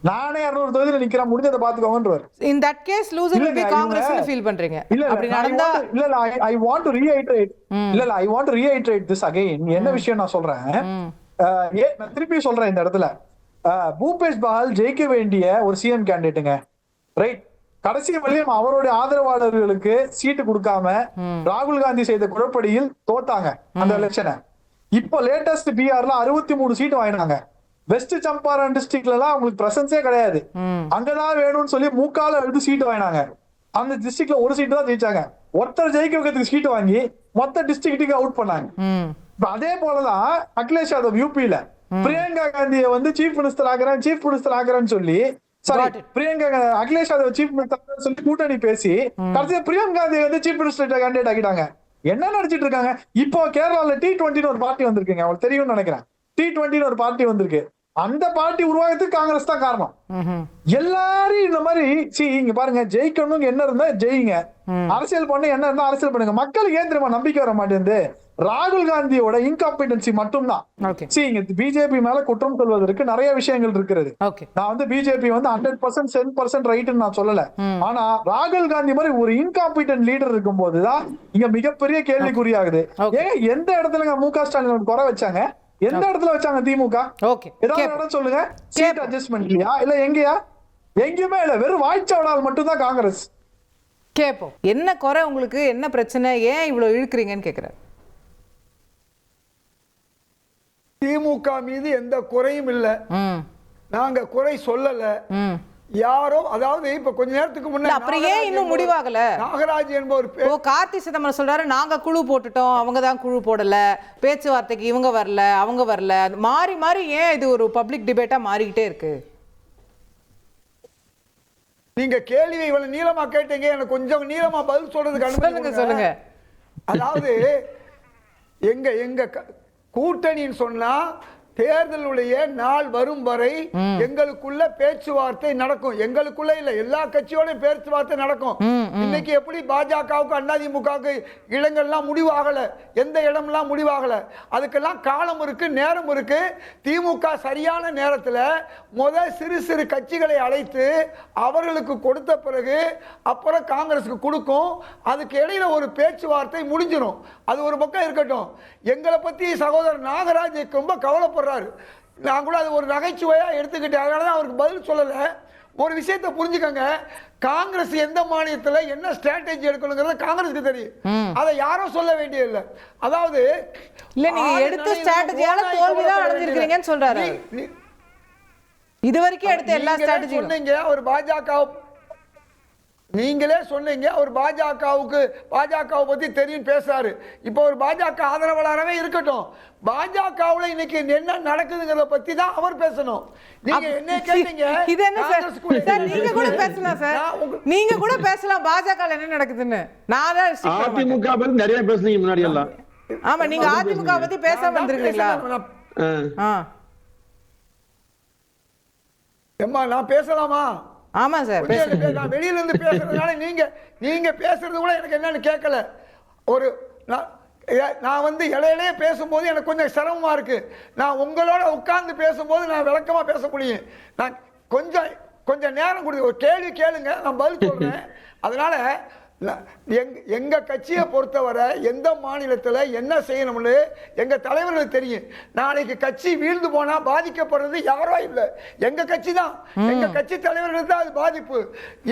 நானே 200 தொகுதியில நிக்கிறேன், முடிஞ்சதை பாத்துக்கோங்கன்றவர். In that case loser will be Congress னு ஃபீல் பண்றீங்க? அப்படி நடந்தா இல்ல I want to reiterate I want to reiterate this again. என்ன விஷயம் நான் சொல்றேன், நான் திருப்பி சொல்றேன் இந்த இடத்துல, பூபேஷ் பாகல் ஜெயிக்க வேண்டிய ஒரு சிஎம் கேண்டிடேட்டுங்க, ரைட்? கடைசி வரையும் அவருடைய ஆதரவாளர்களுக்கு சீட்டு கொடுக்காம ராகுல் காந்தி செய்த குழப்படியில் தோத்தாங்க அந்த எலெக்ஷனை. இப்போ லேட்டஸ்ட் பீகார்ல 63 சீட்டு வாங்கினாங்க. வெஸ்ட் சம்பாரன் டிஸ்ட்ரிக்ட்ல எல்லாம் அவங்களுக்கு பிரசன்ஸே கிடையாது, அங்கதான் வேணும்னு சொல்லி மூக்கால எடுத்து சீட்டு வாங்கினாங்க. அந்த டிஸ்ட்ரிக்ட்ல ஒரு சீட்டு தான் ஜெயிச்சாங்க. ஒருத்தர் ஜெயிக்க வைக்கிறதுக்கு சீட்டு வாங்கி மொத்த டிஸ்ட்ரிக்ட்டுக்கு அவுட் பண்ணாங்க. அதே போலதான் அகிலேஷ் யாதவ் யூபியில பிரியங்கா காந்தியை வந்து சீஃப் மினிஸ்டர் ஆக்குறேன்னு சொல்லி பிரியங்கா அகிலேஷ் யாதவ் சீஃப் மினிஸ்டர் சொல்லி கூட்டணி பேசி கடைசியா பிரியங்கா காந்தி வந்து சீஃப் மினிஸ்டர் கேண்டிடேட் ஆகிட்டாங்க. என்ன நடிச்சிட்டு இருக்காங்க? இப்போ கேரளால T20 ஒரு பார்ட்டி வந்திருக்குங்க, அவங்களுக்கு தெரியும்னு நினைக்கிறேன். T20 ஒரு பார்ட்டி வந்திருக்கு. அந்த பார்ட்டி உருவாக்கத்துக்கு காங்கிரஸ் தான் காரணம். எல்லாரும் இந்த மாதிரி இங்க பாருங்க, ஜெயிக்கணும் என்ன இருந்தா ஜெயிங்க, அரசியல் பண்ண என்ன இருந்தா அரசியல் பண்ணுங்க. மக்களுக்கு ஏன் தெரியுமா நம்பிக்கை வர மாட்டேங்குது? ராகுல் காந்தியோட இன்காம்பிடன்சி மட்டும்தான். இங்க பிஜேபி மேல குற்றம் சொல்வதற்கு நிறைய விஷயங்கள் இருக்கிறது. நான் வந்து பிஜேபி வந்து 100% 10% ரைட்னு நான் சொல்லல. ஆனா ராகுல் காந்தி மாதிரி ஒரு இன்காம்பிடன்ட் லீடர் இருக்கும் போதுதான் இங்க மிகப்பெரிய கேள்விக்குறியாகுது. ஏன் எந்த இடத்துல மு க ஸ்டாலின் குறை வச்சாங்க? எந்த இடத்துல வச்சாங்க திமுக? ஏதாவது இடம் சொல்லுங்க. சீட் அட்ஜஸ்ட்மெண்ட் இல்லையா? இல்ல எங்கயா? எங்கேயுமே இல்ல. வெறும் வாய்ச்சவடால் மட்டும்தான் காங்கிரஸ். கேப்போம், என்ன குறை உங்களுக்கு, என்ன பிரச்சனை, ஏன் இவ்வளவு இழுக்கிறீங்கன்னு கேக்குறேன். திமுக மீது எந்த குறையும் இல்ல, நாங்க குறை சொல்லல. யாரோ அதாவது இப்ப கொஞ்ச நேரத்துக்கு முன்னாடி அப்புறம் ஏன் இன்னும் முடிவாகல? நாகராஜ் என்பவர் கார்த்தி சிதம்பரம் சொல்றாரு, நாங்க குழு போட்டுட்டோம், அவங்க தான் குழு போடல, பேச்சுவார்த்தைக்கு இவங்க வரல அவங்க வரல, மாறி மாறி ஏன் இது ஒரு பப்ளிக் டிபேட்டா மாறிக்கிட்டே இருக்கு? நீங்க கேள்வி இவ்வளவு நீளமா கேட்டீங்க, எனக்கு கொஞ்சம் நீளமா பதில் சொல்றதுக்கு அனுமதி சொல்லுங்க. அதாவது எங்க கூட்டணின்னு சொன்னா தேர்தலுடைய நாள் வரும் வரை எங்களுக்குள்ள பேச்சுவார்த்தை நடக்கும். எங்களுக்குள்ள இல்ல, எல்லா கட்சியோட பேச்சுவார்த்தை நடக்கும். இன்னைக்கு எப்படி பாஜகவுக்கு அதிமுகவுக்கு இடங்கள்லாம் முடிவாகல, எந்த இடம்லாம் முடிவாகல, அதுக்கெல்லாம் காலம் இருக்கு, நேரம் இருக்கு. திமுக சரியான நேரத்தில் முதல் சிறு சிறு கட்சிகளை அழைத்து அவர்களுக்கு கொடுத்த பிறகு அப்புறம் காங்கிரஸுக்கு கொடுக்கும். அதுக்கு இடையில ஒரு பேச்சுவார்த்தை முடிஞ்சிடும். அது ஒரு பக்கம் இருக்கட்டும். எங்களை பத்தி சகோதரர் நாகராஜ் ரொம்ப கவலைப்படுற, நான் கூட அது ஒரு நகைச்சுவையா எடுத்துக்கிட்டேன், அதனாலதான் அவருக்கு பதில் சொல்லல. ஒரு விஷயத்தை புரிஞ்சுக்கங்க, காங்கிரஸ் எந்த மாநிலத்துல என்ன ஸ்ட்ராட்டஜி எடுக்கணுங்கிறது காங்கிரஸுக்கு தெரியும். அதை யாரும் சொல்ல வேண்டியது இல்லை. அதாவது இல்ல, நீங்க எடுத்த ஸ்ட்ராட்டஜியால தோல்விதான் அடைஞ்சிருக்கீங்கன்னு சொல்றாரு. இதுவரைக்கும் எடுத்த எல்லா ஸ்ட்ராட்டஜியும் சொன்னீங்க. ஒரு பாஜக நீங்களே சொன்னீங்க, ஒரு பாஜகவை பத்தி தெரியும் பேசுறாரு. இப்போ ஒரு பாஜக ஆதரவாளராகவே இருக்கட்டும், பாஜகவுல இன்னைக்கு என்ன நடக்குதுங்கிறத பத்தி தான் அவர் பேசணும். நீங்க என்ன கேட்டீங்க? இது என்ன சார்? நீங்க கூட பேசலாம் சார், நீங்க கூட பேசலாம் பாஜக என்ன நடக்குதுன்னு. நான் அதிமுக பத்தி நிறைய பேசுனீங்க முன்னாடி எல்லாம். ஆமா, நீங்க அதிமுக பத்தி பேசாம வந்திருக்கீங்களா? எம்மா நான் பேசலாமா? ஆமா சார், நான் வெளியில இருந்து பேசுறதுனால நீங்க பேசுறது கூட எனக்கு என்னன்னு கேட்கல. ஒரு நான் வந்து இடையிலே பேசும்போது எனக்கு கொஞ்சம் சிரமமா இருக்கு. நான் உங்களோட உட்கார்ந்து பேசும்போது நான் விளக்கமா பேச முடியும். நான் கொஞ்சம் நேரம் கொடுங்க, ஒரு கேள்வி கேளுங்க, நான் பதில் சொல்றேன். அதனால எங்க கட்சியை பொறுத்தவரை எந்த மாநிலத்தில் என்ன செய்யணும்னு எங்க தலைவர்களுக்கு தெரியும். நாளைக்கு கட்சி வீழ்ந்து போனா பாதிக்கப்படுறது யாரோ இல்லை, எங்க கட்சி தான். எங்க கட்சி தலைவர்களுக்கு தான் அது பாதிப்பு.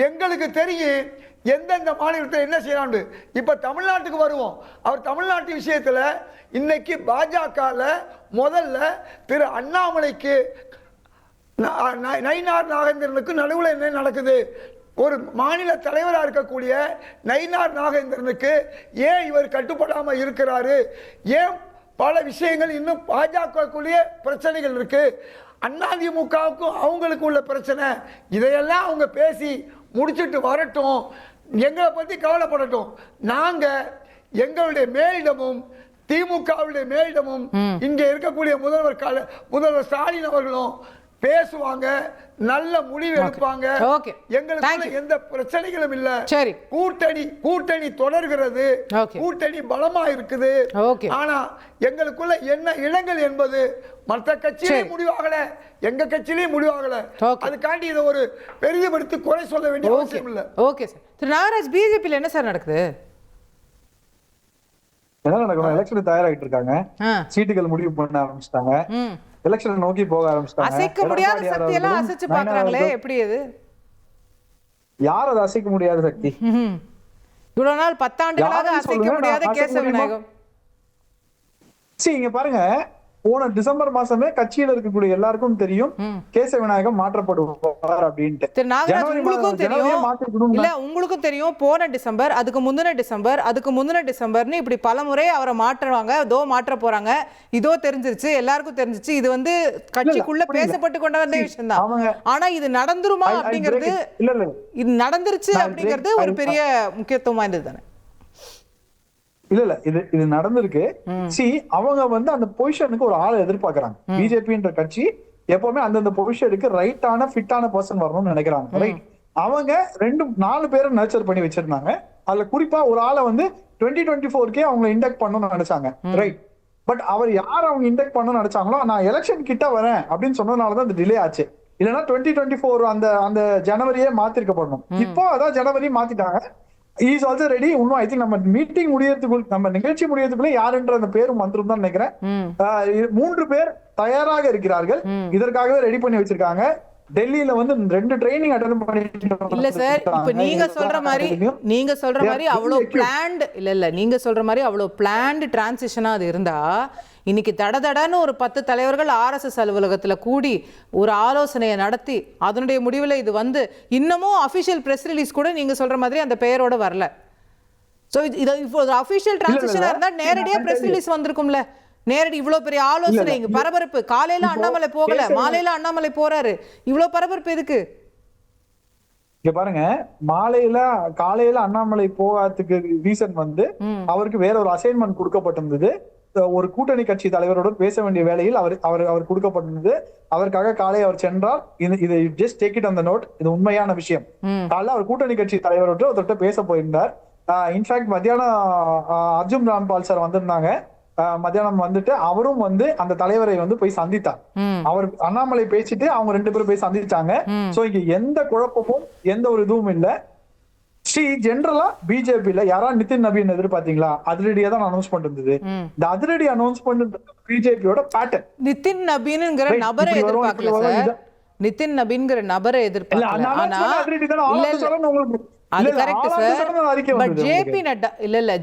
எங்களுக்கு தெரியும் எந்தெந்த மாநிலத்தில் என்ன செய்யலாம். இப்ப தமிழ்நாட்டுக்கு வருவோம். அவர் தமிழ்நாட்டு விஷயத்துல இன்னைக்கு பாஜக முதல்ல திரு அண்ணாமலைக்கு நயினார் நாகேந்திரனுக்கு நடுவில் என்ன நடக்குது? ஒரு மாநில தலைவராக இருக்கக்கூடிய நயினார் நாகேந்திரனுக்கு ஏன் இவர் கட்டுப்படாம இருக்கிறாரு? ஏன் பல விஷயங்கள் இன்னும் பாஜகக்குள்ளேயே பிரச்சனைகள் இருக்கு. அதிமுகவுக்கும் அவங்களுக்கு உள்ள பிரச்சனை, இதையெல்லாம் அவங்க பேசி முடிச்சுட்டு வரட்டும், எங்களை பத்தி கவலைப்படட்டும். நாங்க எங்களுடைய மேலிடமும் திமுகவுடைய மேலிடமும் இங்க இருக்கக்கூடிய முதல்வர் ஸ்டாலின் அவர்களும் பேசுவாங்க, நல்ல முடிவு எடுப்பாங்க. எங்களுக்கு எந்த பிரச்சனைகளும் இல்ல. கூட்டணி தொடர்கிறது, கூட்டணி பலமா இருக்குது. ஆனா எங்களுக்குள்ள என்ன இடங்கள் என்பது மற்ற கட்சியிலே முடிவாகல, எங்க கட்சியிலே முடிவாகல. அதுக்காண்டி இதை ஒரு பெரிதுபடுத்தி குறை சொல்ல வேண்டிய அவசியம் இல்ல. Okay sir. திரு நாகராஜ், பிஜேபியில் என்ன சார் நடக்குது? என்ன நடக்கணும்? எலெக்ஷன் தயாராகிட்டு இருக்காங்க, சீட்டுகள் முடிவு பண்ண ஆரம்பிச்சிட்டாங்க, எலெக்ஷன் நோக்கி போக ஆரம்பிச்சிட்டாங்க. அசைக்க முடியாத சக்தி எல்லாம் அசைச்சு பார்க்கறாங்களே, எப்படி இது? யார் அதை அசைக்க முடியாத சக்தி? இவ்வளவு நாள் 10 ஆண்டுகளாக அசைக்க முடியாத கேசவ விநாயகம். இங்க பாருங்க, போன டிசம்பர் மாசமே கட்சியில இருக்கக்கூடிய எல்லாருக்கும் தெரியும் கேசவ விநாயகம் மாற்றப்படுவார் அப்படின்ட்டு. திரு நாகராஜ், உங்களுக்கும் தெரியும் இல்ல, உங்களுக்கும் தெரியும் போன டிசம்பர், அதுக்கு முந்தின டிசம்பர், அதுக்கு முந்தின டிசம்பர்னு இப்படி பல முறை அவரை மாற்றுவாங்க, இதோ மாற்ற போறாங்க, இதோ தெரிஞ்சிருச்சு, எல்லாருக்கும் தெரிஞ்சிச்சு. இது வந்து கட்சிக்குள்ள பேசப்பட்டு கொண்ட வந்த விஷயம் தான். ஆனா இது நடந்துருமா அப்படிங்கிறது, இது நடந்துருச்சு அப்படிங்கிறது ஒரு பெரிய முக்கியத்துவம் வாய்ந்தது தானே? இல்ல இது நடந்திருக்கு. அவங்க வந்து அந்த பொசிஷனுக்கு ஒரு ஆளை எதிர்பார்க்கறாங்க. பிஜேபின்ற கட்சி எப்பவுமே அந்தந்த பொசிஷனுக்கு ரைட்டான ஃபிட்டான பர்சன் வரணும்னு நினைக்கிறாங்க. ரைட், அவங்க 2-4 பேரை நர்ச்சர் பண்ணி வச்சிருந்தாங்க. அதுல குறிப்பா ஒரு ஆளை வந்து 2024 அவங்க இண்டக்ட் பண்ணணும்னு நினைச்சாங்க. ரைட், பட் அவர் யார் அவங்க இண்டக்ட் பண்ணணும்னு நினைச்சாங்களோ, நான் எலெக்ஷன் கிட்ட வரேன் அப்படின்னு சொன்னதுனாலதான் அந்த டிலே ஆச்சு. இல்லைன்னா 2024 அந்த ஜனவரியே மாத்திருக்கப்படணும். இப்போ அதான் ஜனவரி மாத்திட்டாங்க. Is also ready. இன்னும் ஐ திங்க் நம்ம மீட்டிங் முடியறதுக்குள்ள, நம்ம நிகழ்ச்சி முடியறதுக்குள்ள யாருன்ற அந்த பேரும் வந்துரும் தான் நினைக்கிறேன். 3 பேர் தயாராக இருக்கிறார்கள், இதற்காகவே ரெடி பண்ணி வச்சிருக்காங்க. டெல்லியில வந்து 2 ட்ரைனிங் அட்டெண்ட் பண்ணிட்டு இல்ல சார், இப்ப நீங்க சொல்ற மாதிரி அவ்வளவு பிளான்ட் இல்ல நீங்க சொல்ற மாதிரி அவ்வளவு பிளான்ட் டிரான்சிஷனா அது இருந்தா, இன்னைக்கு தடதடன்னு ஒரு 10 தலைவர்கள் RSS அலுவலகத்துல கூடி ஒரு ஆலோசனையை நடத்தி அதனுடைய முடிவில் இது வந்து இன்னமும் அபிஷியல் பிரஸ் ரிலீஸ் கூட நீங்க சொல்ற மாதிரி அந்த பெயரோட வரல. சோ இது இப்போ ஒரு அபிஷியல் டிரான்சிஷனா இருந்தா நேரடியா பிரஸ் ரிலீஸ் வந்திருக்கும்ல. நேரடி இவ்வளவு பெரிய ஆலோசனை, இங்க பரபரப்பு, காலையில அண்ணாமலை போகல, மாலையில அண்ணாமலை போறாரு, இவ்வளவு பரபரப்பு எதுக்கு? இங்க பாருங்க, காலையில அண்ணாமலை போகாததுக்கு ரீசன் வந்து அவருக்கு வேற ஒரு அசைன்மெண்ட் கொடுக்கப்பட்டிருந்தது. ஒரு கூட்டணி கட்சி தலைவரோட பேச வேண்டிய வேளையில் அவர் கொடுக்கப்பட்டிருந்தது. அதற்காக காலை அவர் சென்றார். இது just take it on the note, இது உண்மையான விஷயம். காலைல அவர் கூட்டணி கட்சி தலைவரோட ஒருத்தர் பேச போயிருந்தார். இன்ஃபேக்ட் மத்தியானம் அர்ஜுன் ராம்பால் சார் வந்திருந்தாங்க. மத்தியானம் வந்துட்டு அவரும் வந்து அந்த தலைவரை வந்து போய் சந்தித்தார். அவர் அண்ணாமலை பேசிட்டு அவங்க 2 பேரும் போய் சந்திச்சாங்க. சோ இங்க எந்த குழப்பமும் எந்த ஒரு இதுவும் இல்ல. ஜெனரலா பிஜேபியில யாரா நிதின் நபீன் எதிர்பார்த்தீங்களா? அதிரடியா தான் அனௌன்ஸ்மெண்ட் இருந்தது. இந்த அதிரடி அனௌன்ஸ்மெண்ட் பிஜேபியோட பேட்டர்ன். நிதின் நபீன்ங்கிற நபரை எதிர்பார்க்கல சார், நிதின் நபீன்ங்கிற நபரை எதிர்பார்க்கல. ஆனா அது correct sir. But JP Nadda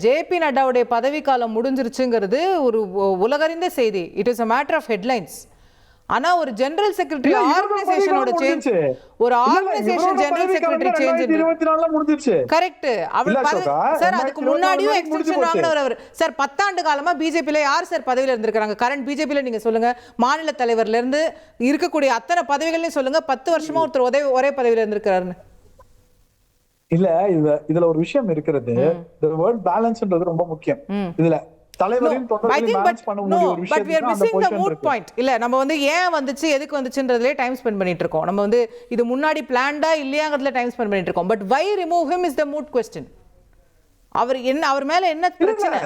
JP நட்டாவுடைய பதவி காலம் முடிஞ்சிருச்சுங்கிறது ஒரு உலகறிந்த செய்தி. It is a matter of headlines. ஆனா ஒரு ஜெனரல் செக்ரட்டரி ஆர்கனைசேஷனோட சேஞ்ச், ஒரு ஆர்கனைசேஷன் ஜெனரல் செக்ரட்டரி சேஞ்ச் 2024ல முடிஞ்சிருச்சு. கரெக்ட். சார் அதுக்கு முன்னாடியும் எக்ஸ்டென்ஷன் வாங்குனவர் அவர். சார் 10 ஆண்டு காலமா பிஜேபில யார் சார் பதவியில இருந்திருக்காங்க? கரண்ட் பிஜேபில நீங்க சொல்லுங்க, மாநில தலைவர்ல இருந்து இருக்கக்கூடிய அத்தனை பதவிகளையும் சொல்லுங்க. 10 வருஷமா ஒருத்தர் ஒரே பதவியில இருந்திருக்காருன்னு. இல்ல இதுல ஒரு விஷயம் இருக்கிறது. the word balanceன்றது ரொம்ப முக்கியம். இதுல தலைவரின் தொடர்பை பேலன்ஸ் பண்ண முடிய ஒரு விஷயம். but we are missing the moot point. இல்ல நம்ம வந்து ஏன் வந்துச்சு எதுக்கு வந்துச்சுன்றதுல டைம் ஸ்பெண்ட் பண்ணிட்டு இருக்கோம். நம்ம வந்து இது முன்னாடி பிளான்டா இல்லையாங்கிறதுல டைம் ஸ்பெண்ட் பண்ணிட்டு இருக்கோம். but why remove him is the moot question. அவர் மேல என்ன பிரச்சனை?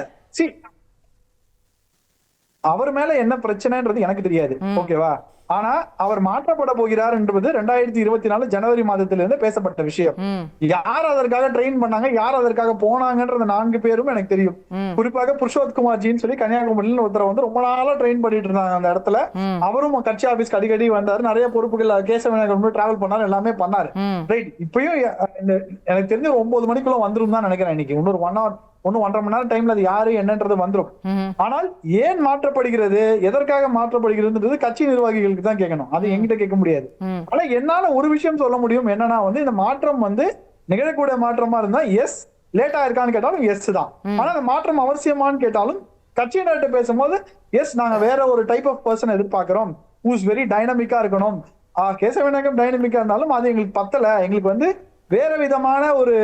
அவர் மேல என்ன பிரச்சனைன்றது எனக்கு தெரியாது. ஓகேவா? ஆனா அவர் மாற்றப்பட போகிறார் என்பது 2024 ஜனவரி மாதத்திலிருந்து பேசப்பட்ட விஷயம். யார் அதற்காக ட்ரெயின் பண்ணாங்க, யார் அதற்காக போனாங்கன்ற 4 பேரும் எனக்கு தெரியும். குறிப்பாக புருஷோத்குமார் ஜின்னு சொல்லி கன்னியாகுமரியில் ஒருத்தரை வந்து ரொம்ப நாளா ட்ரெயின் பண்ணிட்டு இருந்தாங்க அந்த இடத்துல. அவரும் கட்சி ஆபீஸ்க்கு அடிக்கடி வந்தாரு, நிறைய பொறுப்புகள் கேசவ டிராவல் பண்ணாரு, எல்லாமே பண்ணாரு. ரைட், இப்பயும் எனக்கு தெரிஞ்ச 9 மணிக்குள்ள வந்துரும் தான் நினைக்கிறேன். இன்னைக்கு இன்னொரு 1.5 மணி நேரம் டைம்ல அது யாரு என்னன்றது வந்துரும். ஆனால் ஏன் மாற்றப்படுகிறது, எதற்காக மாற்றப்படுகிறது கட்சி நிர்வாகிகளுக்கு தான் கேட்கணும், அது என்கிட்ட கேட்க முடியாது. ஆனா என்னால ஒரு விஷயம் சொல்ல முடியும், என்னன்னா வந்து இந்த மாற்றம் வந்து நிகழக்கூடிய மாற்றமா இருந்தா எஸ், லேட்டா இருக்கான்னு கேட்டாலும் எஸ் தான். ஆனா அந்த மாற்றம் அவசியமானு கேட்டாலும் கட்சியினர்கிட்ட பேசும்போது எஸ், நாங்க வேற ஒரு டைப் ஆஃப் பர்சன் எதிர்பார்க்கிறோம், ஹூஸ் வெரி டைனமிக்கா இருக்கணும். கேசவ விநாயகம் டைனமிக்கா இருந்தாலும் அது எங்களுக்கு பத்தல, எங்களுக்கு வந்து வேற விதமான ஒரு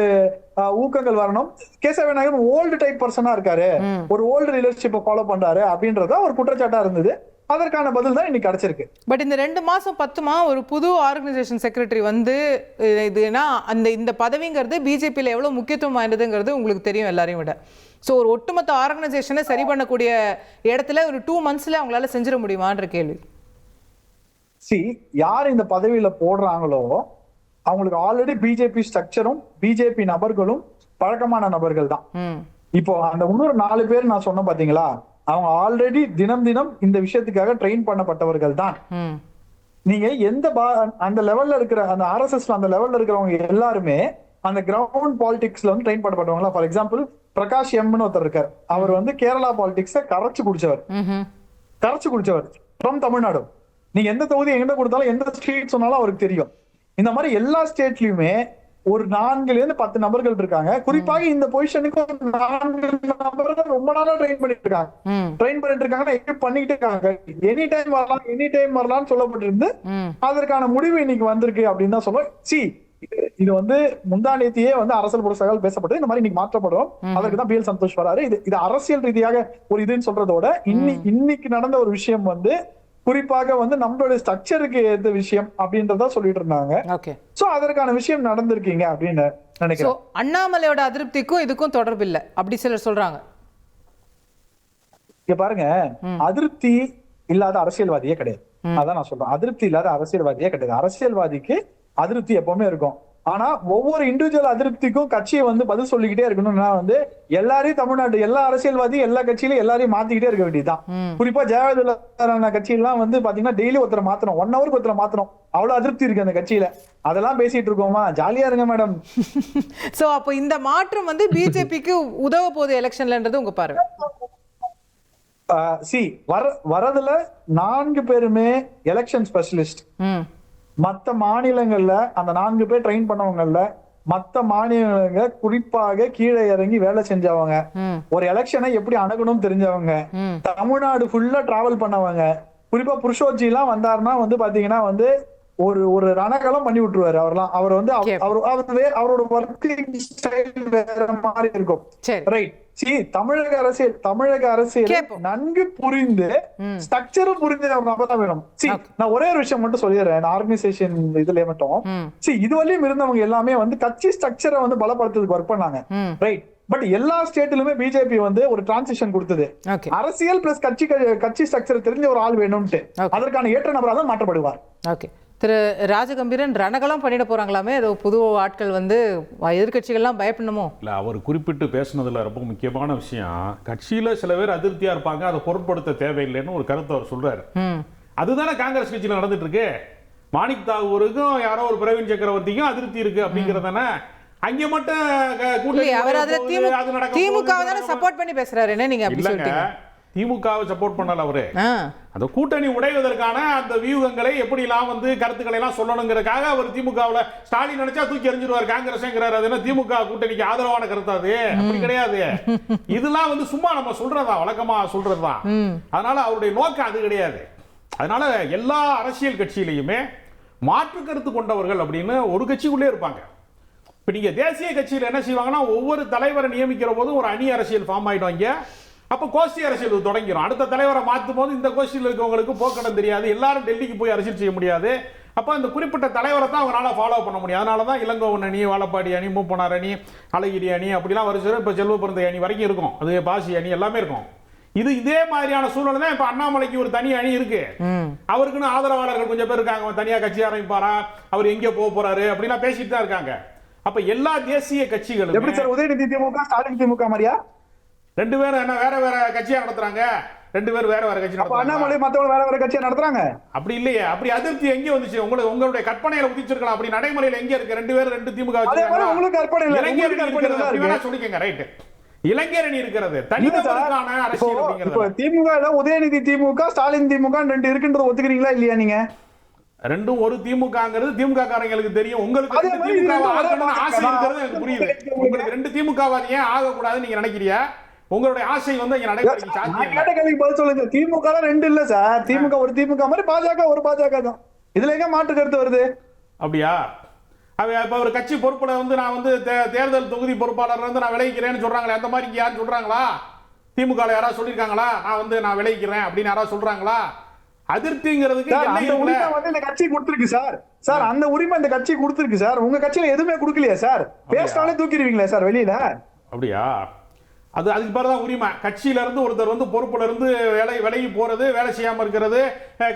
ஊக்கங்கள் வரணும். கேசவ விநாயகம் ஓல்டு டைப் பர்சனா இருக்காரு, ஒரு ஓல்டு ரிலேஷன்ஷிப்பை ஃபாலோ பண்றாரு அப்படின்றத ஒரு குற்றச்சாட்டா இருந்தது. அதற்கான பதில் தான் இன்னைக்கு கிடைச்சிருக்கு. பட் இந்த 2 மாசம் 10 மாதம் ஒரு புது ஆர்கனைசேஷன் செக்ரட்டரி வந்து இதுனா இந்த பதவிங்கிறது பிஜேபியில் எவ்வளவு முக்கியத்துவம் வாய்ந்ததுங்கிறது உங்களுக்கு தெரியும் எல்லாரையும் விட. ஸோ ஒரு ஒட்டுமொத்த ஆர்கனைசேஷனை சரி பண்ணக்கூடிய இடத்துல ஒரு 2 monthsல அவங்களால செஞ்சிட முடியுமான்ற கேள்வி. யார் இந்த பதவியில போடுறாங்களோ அவங்களுக்கு ஆல்ரெடி பிஜேபி ஸ்ட்ரக்சரும் பிஜேபி நபர்களும் பழக்கமான நபர்கள் தான். இப்போ அந்த இன்னொரு 4 பேர் நான் சொன்ன பாத்தீங்களா, அவங்க ஆல்ரெடி தினம் இந்த விஷயத்துக்காக ட்ரெயின் பண்ணப்பட்டவர்கள் தான். நீங்க எந்த அந்த லெவல்ல இருக்கிற அந்த RSSல அந்த லெவல்ல இருக்கிறவங்க எல்லாருமே அந்த கிரவுண்ட் பாலிடிக்ஸ்ல வந்து ட்ரெயின் பண்ணப்பட்டவங்களா. ஃபார் எக்ஸாம்பிள் பிரகாஷ் எம்னு ஒருத்தர் இருக்காரு, அவர் வந்து கேரளா பாலிடிக்ஸ கரைச்சு குடிச்சவர். கரைச்சு குடிச்சவர் ஃப்ரம் தமிழ்நாடு. நீங்க எந்த தொகுதி எங்க கொடுத்தாலும் எந்த ஸ்டேட் சொன்னாலும் அவருக்கு தெரியும். இந்த மாதிரி எல்லா ஸ்டேட்லயுமே ஒரு 4 to 10 நபர்கள் இருக்காங்க. குறிப்பாக இந்த பொசிஷனுக்கு 4 நபர்கள் ரொம்ப நாளா ட்ரெயின் பண்ணிட்டு இருக்காங்க. எக்யூப் பண்ணிட்டு இருக்காங்க. எனி டைம் வரலாம்னு சொல்லப்பட்டிருந்து அதற்கான முடிவு இன்னைக்கு வந்திருக்கு அப்படின்னு தான் சொல்லுவோம். இது வந்து முந்தானேத்தியே வந்து அரசியல் புரட்சிகள் பேசப்பட்டு இந்த மாதிரி இன்னைக்கு மாற்றப்படும். அதற்கு தான் பிஎல் சந்தோஷ் வராரு. இது அரசியல் ரீதியாக ஒரு இதுன்னு சொல்றதோட இன்னைக்கு நடந்த ஒரு விஷயம் வந்து குறிப்பாக வந்து நம்மளுடைய ஸ்ட்ரக்சருக்கு ஏற்ற விஷயம் அப்படின்றத சொல்லிட்டு இருந்தாங்க. சோ அதற்கான விஷயம் நடந்திருக்கீங்க அப்படின்னு நினைக்கிறேன். அண்ணாமலையோட அதிருப்திக்கும் இதுக்கும் தொடர்பு இல்லை அப்படி சிலர் சொல்றாங்க. இங்க பாருங்க, அதிருப்தி இல்லாத அரசியல்வாதியே கிடையாது. அதான் நான் சொல்றேன், அதிருப்தி இல்லாத அரசியல்வாதியே கிடையாது. அரசியல்வாதிக்கு அதிருப்தி எப்பவுமே இருக்கும். ஆனா ஒவ்வொரு இண்டிவிஜுவல் அதிருப்திக்கும் கட்சியை வந்து பதில் சொல்லிக்கிட்டே இருக்கணும்னா வந்து எல்லாரையும் தமிழ்நாட்டு எல்லா அரசியல்வாதியும் எல்லா கட்சியிலும் எல்லாரையும் மாத்திக்கிட்டே இருக்க வேண்டியதுதான். குறிப்பா ஜெயலலிதா கட்சியெல்லாம் வந்து பாத்தீங்கன்னா டெய்லி ஒருத்தரை மாத்தணும், 1 hour ஒருத்தரை மாத்தணும். அவ்வளவு அதிருப்தி இருக்கு அந்த கட்சியில. அதெல்லாம் பேசிட்டு இருக்கோமா? ஜாலியா இருங்க மேடம். சோ அப்போ இந்த மாற்றம் வந்து பிஜேபிக்கு உதவ போகுது எலெக்ஷன்லன்றது உங்க பார்வை? வரதுல 4 பேருமே எலெக்ஷன் ஸ்பெஷலிஸ்ட். மத்த மாநிலங்கள்ல அந்த 4 பேர் ட்ரெயின் பண்ணவங்கல்ல மத்த மாநிலங்க குறிப்பாக கீழே இறங்கி வேலை செஞ்சவங்க, ஒரு எலெக்ஷனை எப்படி அணுகணும் தெரிஞ்சவங்க, தமிழ்நாடு ஃபுல்லா டிராவல் பண்ணவங்க. குறிப்பா புருஷோஜி எல்லாம் வந்தாருன்னா வந்து பாத்தீங்கன்னா வந்து ஒரு ரணகலம் பண்ணி விட்டுருவாரு. அவர் வந்து அவரோட ஒர்க்கிங் ஸ்டைல் வேற மாதிரி இருக்கும். ரைட். தமிழக அரசியல் நன்கு புரிந்து ஸ்ட்ரக்சரும் புரிஞ்ச ஒரு நபர் தான் வேணும். நான் ஒரே ஒரு விஷயம் மட்டும் சொல்லிடுறேன், ஆர்கனைசேஷன் இதுல மட்டும். இதுவரையும் இருந்தவங்க எல்லாமே வந்து கட்சி ஸ்ட்ரக்சரை வந்து பலப்படுத்துறதுக்கு ஒர்க் பண்ணாங்க. ரைட். பட் எல்லா ஸ்டேட்லயுமே பிஜேபி வந்து ஒரு டிரான்சிஷன் கொடுத்தது. அரசியல் பிளஸ் கட்சி ஸ்ட்ரக்சர் தெரிஞ்ச ஒரு ஆள் வேணும்ட்டு அதற்கான ஏற்ற நபராக தான் மாற்றப்படுவார். ஓகே. திரு ராஜகம்பீரன் ரணகலம் பண்ணிட போறாங்களாமே, ஏதோ புது ஆட்கள் வந்து எதிர்கட்சிகள்லாம் பயப்படணுமோ? இல்ல, அவர் குறிப்பிட்டு பேசுனதுல ரொம்ப முக்கியமான விஷயம், கட்சியில சில பேர் அதிருப்தியா இருப்பாங்க, அதை பொருட்படுத்த தேவையில்லைன்னு ஒரு கருத்தை அவர் சொல்றாரு. அதுதானே காங்கிரஸ் கட்சியில நடந்துட்டு இருக்கு. மாணிக் தாகூருக்கும் யாரோ ஒரு பிரவீன் சக்கரவர்த்திக்கும் அதிருப்தி இருக்கு அப்படிங்கறதானே. அங்க மட்டும் திமுகவை தானே சப்போர்ட் பண்ணி பேசுறாரு. என்ன நீங்க அப்படி சொல்றீங்க? திமுகவை சப்போர்ட் பண்ணல அவரு. அந்த கூட்டணி உடைவதற்கான அந்த வியூகங்களை எப்படி எல்லாம் வந்து கருத்துக்களை எல்லாம் சொல்லணுங்கிறதுக்காக அவர் திமுகவுல ஸ்டாலின் நினைச்சா தூக்கி எறிஞ்சிருவார் காங்கிரஸ்ங்கிறாரு. அது என்ன திமுக கூட்டணிக்கு ஆதரவான கருத்து? அது அப்படி கிடையாது. இதெல்லாம் வந்து சும்மா நம்ம சொல்றதா, வழக்கமா சொல்றதுதான். அதனால அவருடைய நோக்கம் அது கிடையாது. அதனால எல்லா அரசியல் கட்சியிலையுமே மாற்று கருத்து கொண்டவர்கள் அப்படின்னு ஒரு கட்சிக்குள்ளே இருப்பாங்க. இப்ப நீங்க தேசிய கட்சியில என்ன செய்வாங்கன்னா, ஒவ்வொரு தலைவரை நியமிக்கிற போது ஒரு அணி அரசியல் ஃபார்ம் ஆயிடுவாங்க. அப்ப கோஷ்டி அரசியல் தொடங்கிடும். அடுத்த தலைவரை மாற்றும் போது இந்த கோஷ்டியில் இருக்கவங்களுக்கு போக்கடம் தெரியாது, எல்லாரும் டெல்லிக்கு போய் அரசியல் செய்ய முடியாது. அப்ப அந்த குறிப்பிட்ட தலைவரை தான் அவங்களால ஃபாலோ பண்ண முடியும். அதனாலதான் இளங்கோவன் அணி, வாழப்பாடி அணி, மூப்பனார் அணி, அழகிரி அணி அப்படிலாம் வருஷம் இப்ப செல்வ பிறந்த அணி வரைக்கும் இருக்கும். அது பாசி அணி எல்லாமே இருக்கும். இதே மாதிரியான சூழ்நிலை தான் இப்ப அண்ணாமலைக்கு ஒரு தனி அணி இருக்கு. அவருக்குன்னு ஆதரவாளர்கள் கொஞ்சம் பேர் இருக்காங்க. தனியா கட்சி ஆரம்பிப்பாரா, அவர் எங்கே போக போறாரு அப்படிலாம் பேசிட்டு தான் இருக்காங்க. அப்ப எல்லா தேசிய கட்சிகளும் எப்படி சார் உதயநிதி திமுக, ஸ்டாலின் திமுக மாதிரியா 2 பேரும் என்ன வேற வேற கட்சியா நடத்துறாங்க? 2 பேரும் வேற வேற கட்சி நடத்துறாங்க. அண்ணாமலை மத்தவங்க வேற வேற கட்சியா நடத்துறாங்க. அப்படி இல்லையே. அப்படி அதிருப்தி எங்க வந்துச்சு? உங்களுடைய கற்பனையில உதிச்சிருக்கலாம். அப்படி நடைமுறையில எங்க இருக்கு? 2 பேரும் 2 திமுக வச்சிருக்காங்க. உங்களுக்கு கற்பனை இல்ல, இளைஞர் அப்படி வேணா சொல்லிக்கங்க. ரைட். இளைஞரணி இருக்கிறது தனிநபருக்கான அரசியல் அப்படிங்கிறது. இப்போ திமுக உதயநிதி திமுக, ஸ்டாலின் திமுக 2 இருக்குன்றது ஒத்துக்கிறீங்களா இல்லையா நீங்க? ரெண்டும் ஒரு திமுகங்கிறது திமுக காரங்களுக்கு தெரியும். உங்களுக்கு திமுக ஆகணும்னு ஆசை இருக்கிறது எனக்கு புரியுது. உங்களுக்கு 2 திமுகவாதி ஏன் ஆகக்கூடாதுன்னு நீங்க நினைக்கிறீங்க? உங்களுடைய ஆசை வந்து இங்க நடைமுறைக்கு சாத்தியம். கேட்ட கேள்விக்கு பதில் சொல்லுங்க. திமுக 2 இல்ல சார். திமுக ஒரு திமுக மாதிரி, பாஜக ஒரு பாஜக தான். இதுல எங்க மாற்று கருத்து வருது? அப்படியா? இப்ப ஒரு கட்சி பொறுப்புல வந்து நான் வந்து தேர்தல் தொகுதி பொறுப்பாளர் வந்து நான் விளைவிக்கிறேன்னு சொல்றாங்களே, அந்த மாதிரி யாரும் சொல்றாங்களா? திமுக யாராவது சொல்லிருக்காங்களா நான் விளைவிக்கிறேன் அப்படின்னு யாராவது சொல்றாங்களா? அதிருப்திங்கிறதுக்கு அந்த உரிமை வந்து இந்த கட்சி கொடுத்திருக்கு சார். சார் அந்த உரிமை இந்த கட்சி கொடுத்திருக்கு சார். உங்க கட்சியில எதுவுமே கொடுக்கலையா சார்? பேசினாலே தூக்கிடுவீங்களா சார் வெளியில? அப்படியா? அதுக்கு பேர் உரிமை. கட்சியில இருந்து ஒருத்தர் வந்து பொறுப்புல இருந்து விலகி போறது, வேலை செய்யாம இருக்கிறது,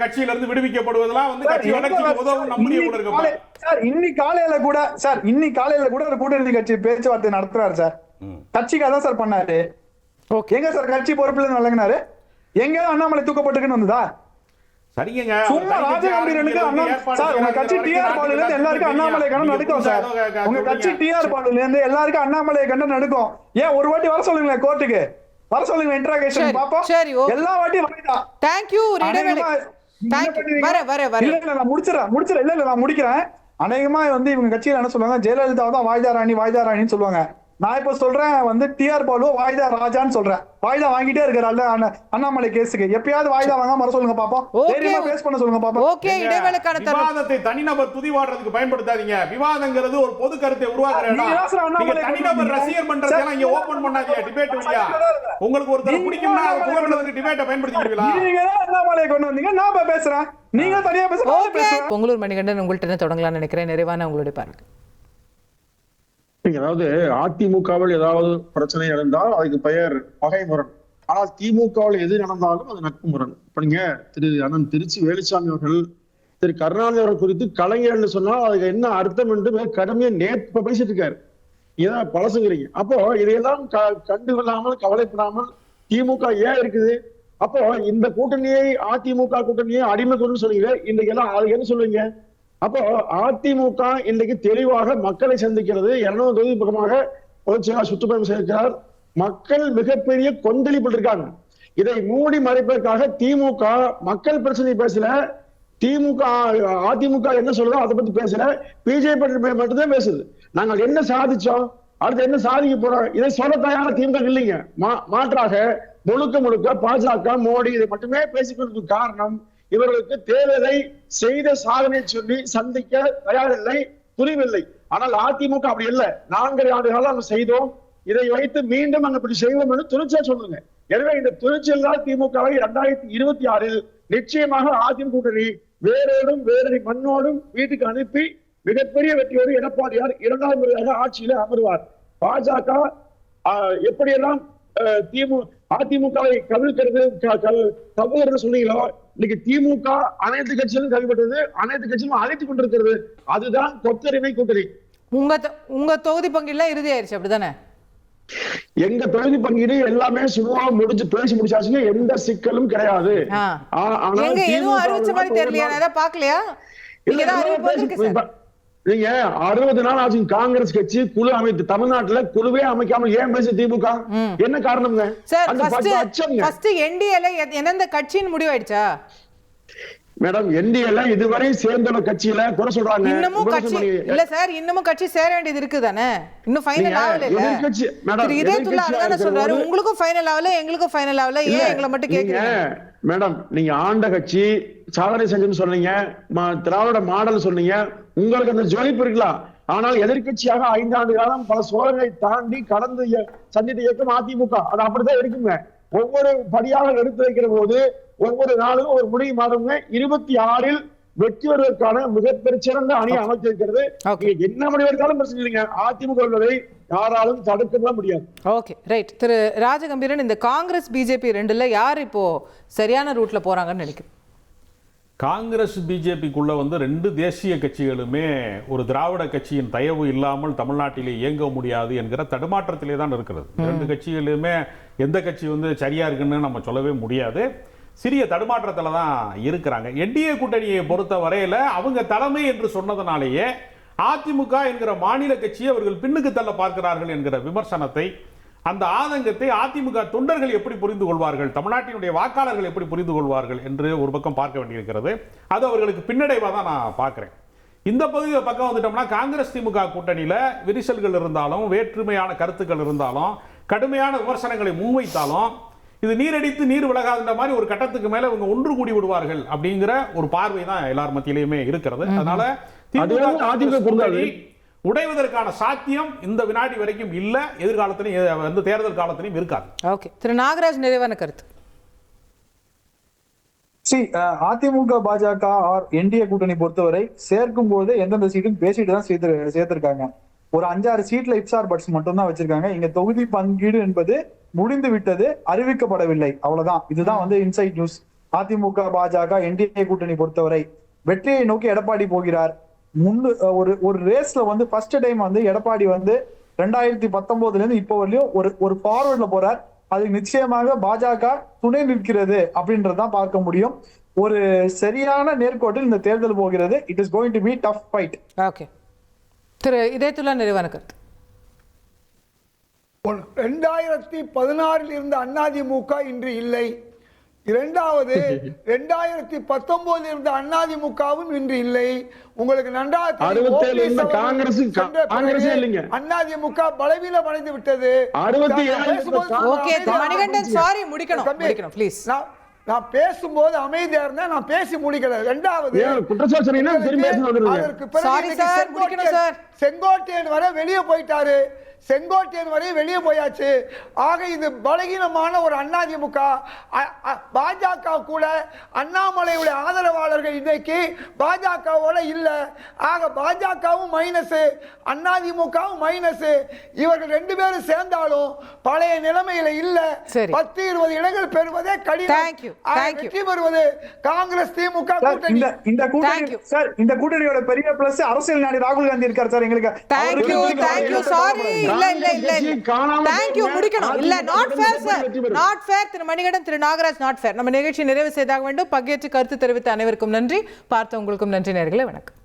கட்சியில இருந்து விடுவிக்கப்படுவதெல்லாம் வந்து கட்சி வளர்ச்சிக்கு உதவும் நம்முடைய கூட இருக்கு. சார் இன்னைக்கு காலையில கூட ஒரு கூட்டணி கட்சி பேச்சுவார்த்தை நடத்துறாரு சார். கட்சிக்கு அதான் சார் பண்ணாரு. எங்க சார் கட்சி பொறுப்புல இருந்து விலகினாரு? எங்க அண்ணாமலை தூக்கப்பட்டிருக்குன்னு வந்ததா? சரிங்க. சும்மா ராஜகம்பீரனுக்கு சார் உங்க கட்சி டிஆர் பாலுல இருந்து எல்லாருக்கும் அண்ணாமலை கண்ணு நடுக்கும் சார். உங்க கட்சி டிஆர் பாலுல இருந்து எல்லாருக்கும் அண்ணாமலை கண்ணு நடுக்கும். ஏன் ஒரு வாட்டி வர சொல்லுங்களேன் கோர்ட்டுக்கு. வர சொல்லுங்க சரி, இன்டராகேஷன் பாப்போம். சரி, ஓகே. எல்லா வாட்டியும் வாய்தா. தேங்க்யூ. இடைவேளை. தேங்க்யூ. இல்ல நான் முடிச்சிடறேன். இல்ல நான் முடிக்கிறேன். அநேகமா வந்து இவங்க கட்சியில என்ன சொல்லுவாங்க, ஜெயலலிதா தான் வாய்தா ராணின்னு சொல்லுவாங்க. நான் இப்ப சொல்றேன் வந்து டிஆர் பாலு வாய்தா ராஜான்னு சொல்றேன். வாய்தா வாங்கிட்டே இருக்காரு அண்ணாமலை கேஸுக்கு. எப்பயாவது வாய்தா வாங்காம வர சொல்லுங்க பாப்போம். தைரியமா பேஸ் பண்ண சொல்லுங்க பாப்போம். ஓகே, இடைவேளைக்கான விவாதத்தை தனிநபர் துதிவாடுறதுக்கு பயன்படுத்தாதீங்க. விவாதங்கிறது ஒரு பொது கருத்தை உருவாக்குற இடம். நீங்க தனிநபர் ரசிகர் மன்றத்தை எல்லாம் இங்க ஓபன் பண்ணாதீங்க. டிபேட் இல்லையா? உங்களுக்கு ஒருத்தர் பிடிக்கும்னா புகழ்றதுக்கு டிபேட்டை பயன்படுத்திக்கிறீங்களா? நீங்க தான் அண்ணாமலை கொண்டு வந்தீங்க, நான் பேசுறேன். நீங்க தனியா பேசுறேன். பொங்கலூர் மணிகண்டன், உங்கள்ட்ட என்ன தொடங்கலாம்னு நினைக்கிறேன். நிறைவான உங்களுடைய பாருங்க. அதாவது அதிமுகவில் ஏதாவது பிரச்சனை நடந்தால் அதுக்கு பெயர் பகை முரண். ஆனால் திமுகவில் எது நடந்தாலும் அது நட்பு முரண். இப்ப நீங்க அண்ணன் திருச்சி வேலுச்சாமி அவர்கள் திரு கருணாநிதி அவர்கள் குறித்து கலைஞர்னு சொன்னால் அதுக்கு என்ன அர்த்தம் என்று கடுமையா நேற்று பேசிட்டு இருக்காரு. இதான் பழசுங்கிறீங்க. அப்போ இதையெல்லாம் கண்டுகொள்ளாமல் கவலைப்படாமல் திமுக ஏன் இருக்குது? அப்போ இந்த கூட்டணியை அதிமுக கூட்டணியை அடிமை கொண்டு சொல்லுவீங்க. இன்னைக்கு எல்லாம் அது என்ன சொல்லுவீங்க? அப்போ அதிமுக இன்றைக்கு தெளிவாக மக்களை சந்திக்கிறது. 200 தொகுதி பக்கமாக பொதுச்செயலாளர் சுற்றுப்பயணம் செய்திருக்கிறார். மக்கள் மிகப்பெரிய கொந்தளிப்பு இருக்காங்க. இதை மூடி மறைப்பதற்காக திமுக மக்கள் பிரச்சனை பேசல, அதிமுக என்ன சொல்றதோ அதை பத்தி பேசல, பிஜேபி மட்டும்தான் பேசுது. நாங்கள் என்ன சாதிச்சோம், அடுத்து என்ன சாதிக்க போறோம், இதை சொல்ல தயார திமுக இல்லைங்க. மாற்றாக முழுக்க பாஜக மோடி இதை மட்டுமே பேசிக்கொண்டதுக்கு காரணம் இவர்களுக்கு தேவையை செய்த சாதனை சொல்லி சந்திக்க தயாரில்லை, துணிவில்லை. ஆனால் அதிமுக அப்படி இல்லை. 4 ஆண்டு காலம் நாங்கள் செய்தோம், இதை வைத்து மீண்டும் நாங்கள் இப்படி செய்வோம் என்று துணிச்சல் சொல்லுங்க. எனவே இந்த துணிச்சல் தான் திமுகவை 2026 நிச்சயமாக அதிமுக கூட்டணி வேறடி மண்ணோடும் வீட்டுக்கு அனுப்பி மிகப்பெரிய வெற்றியோடு எடப்பாடியார் 2வது முறையாக ஆட்சியில அமர்வார். பாஜக எப்படியெல்லாம் அதிமுகவை கவிழ்க்கிறது தவறு சொன்னீங்களோ, இன்னைக்கு திமுக அனைத்து கட்சிகளும் கைவிட்டது, அனைத்து கட்சிகளும் அழைத்துக் கொண்டிருக்கிறது. அதுதான் கொத்தரிமை கூட்டணி. உங்க தொகுதி பங்கீடுலாம் இறுதி ஆயிருச்சு அப்படிதானே? எங்க தொகுதி பங்கீடு எல்லாமே சும்மா பேசி முடிச்சாச்சுங்க. எந்த சிக்கலும் கிடையாது. எதுவும் அறிவிச்ச மாதிரி தெரியலையா? பாக்கலையா? நீங்க 60 நாள் ஆச்சு காங்கிரஸ் கட்சி குழு அமைத்து தமிழ்நாட்டுல குழுவே அமைக்காமல் ஏன் பேச திமுக? என்ன காரணம்ங்க? எந்தெந்த கட்சின்னு முடிவாயிடுச்சா மேடம்? என்டிஏல இதுவரை சேர்ந்துள்ள கட்சியில குறை சொல்றாங்க. இன்னமும் கட்சி இல்ல சார், இன்னமும் கட்சி சேர வேண்டியது இருக்குதானே? இன்னும் ஃபைனல் ஆகல இல்ல. இதயத்துள்ள அதானே சொல்றாரு, உங்களுக்கும் ஃபைனல் ஆகல எங்களுக்கும் ஃபைனல் ஆகல, ஏன் எங்களை மட்டும் கேக்குறீங்க? மேடம் நீங்க ஆண்ட கட்சி சாதனை செஞ்சுன்னு சொன்னீங்க, திராவிட மாடல் சொன்னீங்க, உங்களுக்கு அந்த ஜொலிப்பு இருக்கலாம். ஆனால் எதிர்கட்சியாக 5 ஆண்டு காலம் பல சோதனைகளை தாண்டி கடந்து சந்தித்த இயக்கம் அதிமுக. அது அப்படிதான் இருக்குங்க. ஒவ்வொரு படியாக எடுத்து வைக்கிற போது ஒவ்வொரு நாளும் ஒரு முடிவு மாறுங்க. 26 வெற்றி வருவதற்கான மிகப்பெரிய சிறந்த அணியை அமைச்சிருக்கிறது. என்ன முடிவு எடுத்தாலும் பிரச்சனை இல்லைங்க. அதிமுக உள்ளதை யாராலும் தடுக்க முடியாது. Okay right. திரு ராஜகம்பீரன், இந்த காங்கிரஸ் பிஜேபி 2ல யார் இப்போ சரியான ரூட்ல போறாங்கன்னு நினைக்கிறேன்? காங்கிரஸ் பிஜேபிக்குள்ள வந்து 2 தேசிய கட்சிகளுமே ஒரு திராவிட கட்சியின் தயவு இல்லாமல் தமிழ்நாட்டிலே இயங்க முடியாது என்கிற தடுமாற்றத்திலே தான் இருக்கிறது. 2 கட்சிகளுமே எந்த கட்சி வந்து சரியா இருக்குன்னு நம்ம சொல்லவே முடியாது. சிறிய தடுமாற்றத்தில் தான் இருக்கிறாங்க. என்டிஏ கூட்டணியை பொறுத்த வரையில அவங்க தலைமை என்று சொன்னதனாலேயே அதிமுக என்கிற மாநில கட்சியை அவர்கள் பின்னுக்கு தள்ள பார்க்கிறார்கள் என்கிற விமர்சனத்தை, அந்த ஆதங்கத்தை அதிமுக தொண்டர்கள் எப்படி புரிந்து கொள்வார்கள், தமிழ்நாட்டினுடைய வாக்காளர்கள் எப்படி புரிந்து கொள்வார்கள் என்று ஒரு பக்கம் பார்க்க வேண்டியிருக்கிறது. அது அவர்களுக்கு பின்னடைவாக தான் நான் பார்க்கிறேன். இந்த பகுதியை பக்கம் வந்துட்டோம்னா காங்கிரஸ் திமுக கூட்டணியில விரிசல்கள் இருந்தாலும், வேற்றுமையான கருத்துக்கள் இருந்தாலும், கடுமையான விமர்சனங்களை முன்வைத்தாலும், இது நீரடித்து நீர் விலகாத மாதிரி ஒரு கட்டத்துக்கு மேல இவங்க ஒன்று கூடி விடுவார்கள் அப்படிங்கிற ஒரு பார்வை தான் எல்லார் மத்தியிலுமே இருக்கிறது. அதனால உடைவதற்கான சாத்தியம் இந்த வினாடி வரைக்கும் இல்ல, எதிர்காலத்திலும் எந்த தேர்தல் காலத்திலும் இருக்காது. ஓகே, திரு நாகராஜ் நிறைவான கருத்து. அதிமுக பாஜக என்டிஏ கூட்டணி பொறுத்தவரை சேர்க்கும் போது எந்தெந்த சீட்டும் பேசிட்டு தான் சேர்த்திருக்காங்க. ஒரு 5-6 சீட்ல இப்சார் பட்ஸ் மட்டும் தான் வச்சிருக்காங்க. இங்க தொகுதி பங்கீடு என்பது முடிந்து விட்டது, அறிவிக்கப்படவில்லை, அவ்வளவுதான். இதுதான் வந்து inside news. AIADMK BJP NDA கூட்டணி பொறுத்தவரை வெற்றியை நோக்கி எடப்பாடி போகிறார். ஒரு ரேஸ்ல வந்து ஃபர்ஸ்ட் டைம் வந்து எடப்பாடி வந்து 2019 இருந்து இப்போ வரலையும் ஒரு ஃபார்வர்ட்ல போறார். அது நிச்சயமாக பாஜக துணை நிற்கிறது அப்படின்றதான் பார்க்க முடியும். ஒரு சரியான நேர்கோட்டில் இந்த தேர்தல் போகிறது. It is going to be tough fight. Okay, திரு இதயத்துல்லா நிறைவான கருத்து. 2016 இருந்த அதிமுக இன்று இல்லை. இரண்டாவது 2019 இருந்த அதிமுகவும் இன்று இல்லை. உங்களுக்கு நன்றாக அதிமுக பலவீனம் அடைந்து விட்டது. நான் பேசும்போது அமைதியா இருந்தா நான் பேசி முடிக்கல. இரண்டாவது செங்கோட்டையன் வரை வெளியே போயிட்டாரு. செங்கோட்டையன் வரை வெளியே போயாச்சு. ஆக இது பலகீனமான ஒரு அதிமுக. பாஜக கூட அண்ணாமலையுடைய ஆதரவாளர்கள் இன்னைக்கு பாஜகவோட இல்ல. ஆக பாஜகவும் மைனஸ், அதிமுகவும் மைனஸ். இவர்கள் 2 பேரும் சேர்ந்தாலும் பழைய நிலைமையில இல்ல. 10-20 இடங்கள் பெறுவதே கடினம். வெற்றி பெறுவது காங்கிரஸ் திமுக கூட்டணி. இந்த கூட்டணியோட பெரிய பிளஸ் அரசியல் நாடி ராகுல் காந்தி இருக்கார் சார். எங்களுக்கு திரு நாகராஜ், நாட் ஃபேர். நம்ம நிகழ்ச்சி நிறைவு செய்தாக வேண்டும். பங்கேற்று கருத்து தெரிவித்த அனைவருக்கும் நன்றி. பார்த்த உங்களுக்கும் நன்றி நேயர்களே. வணக்கம்.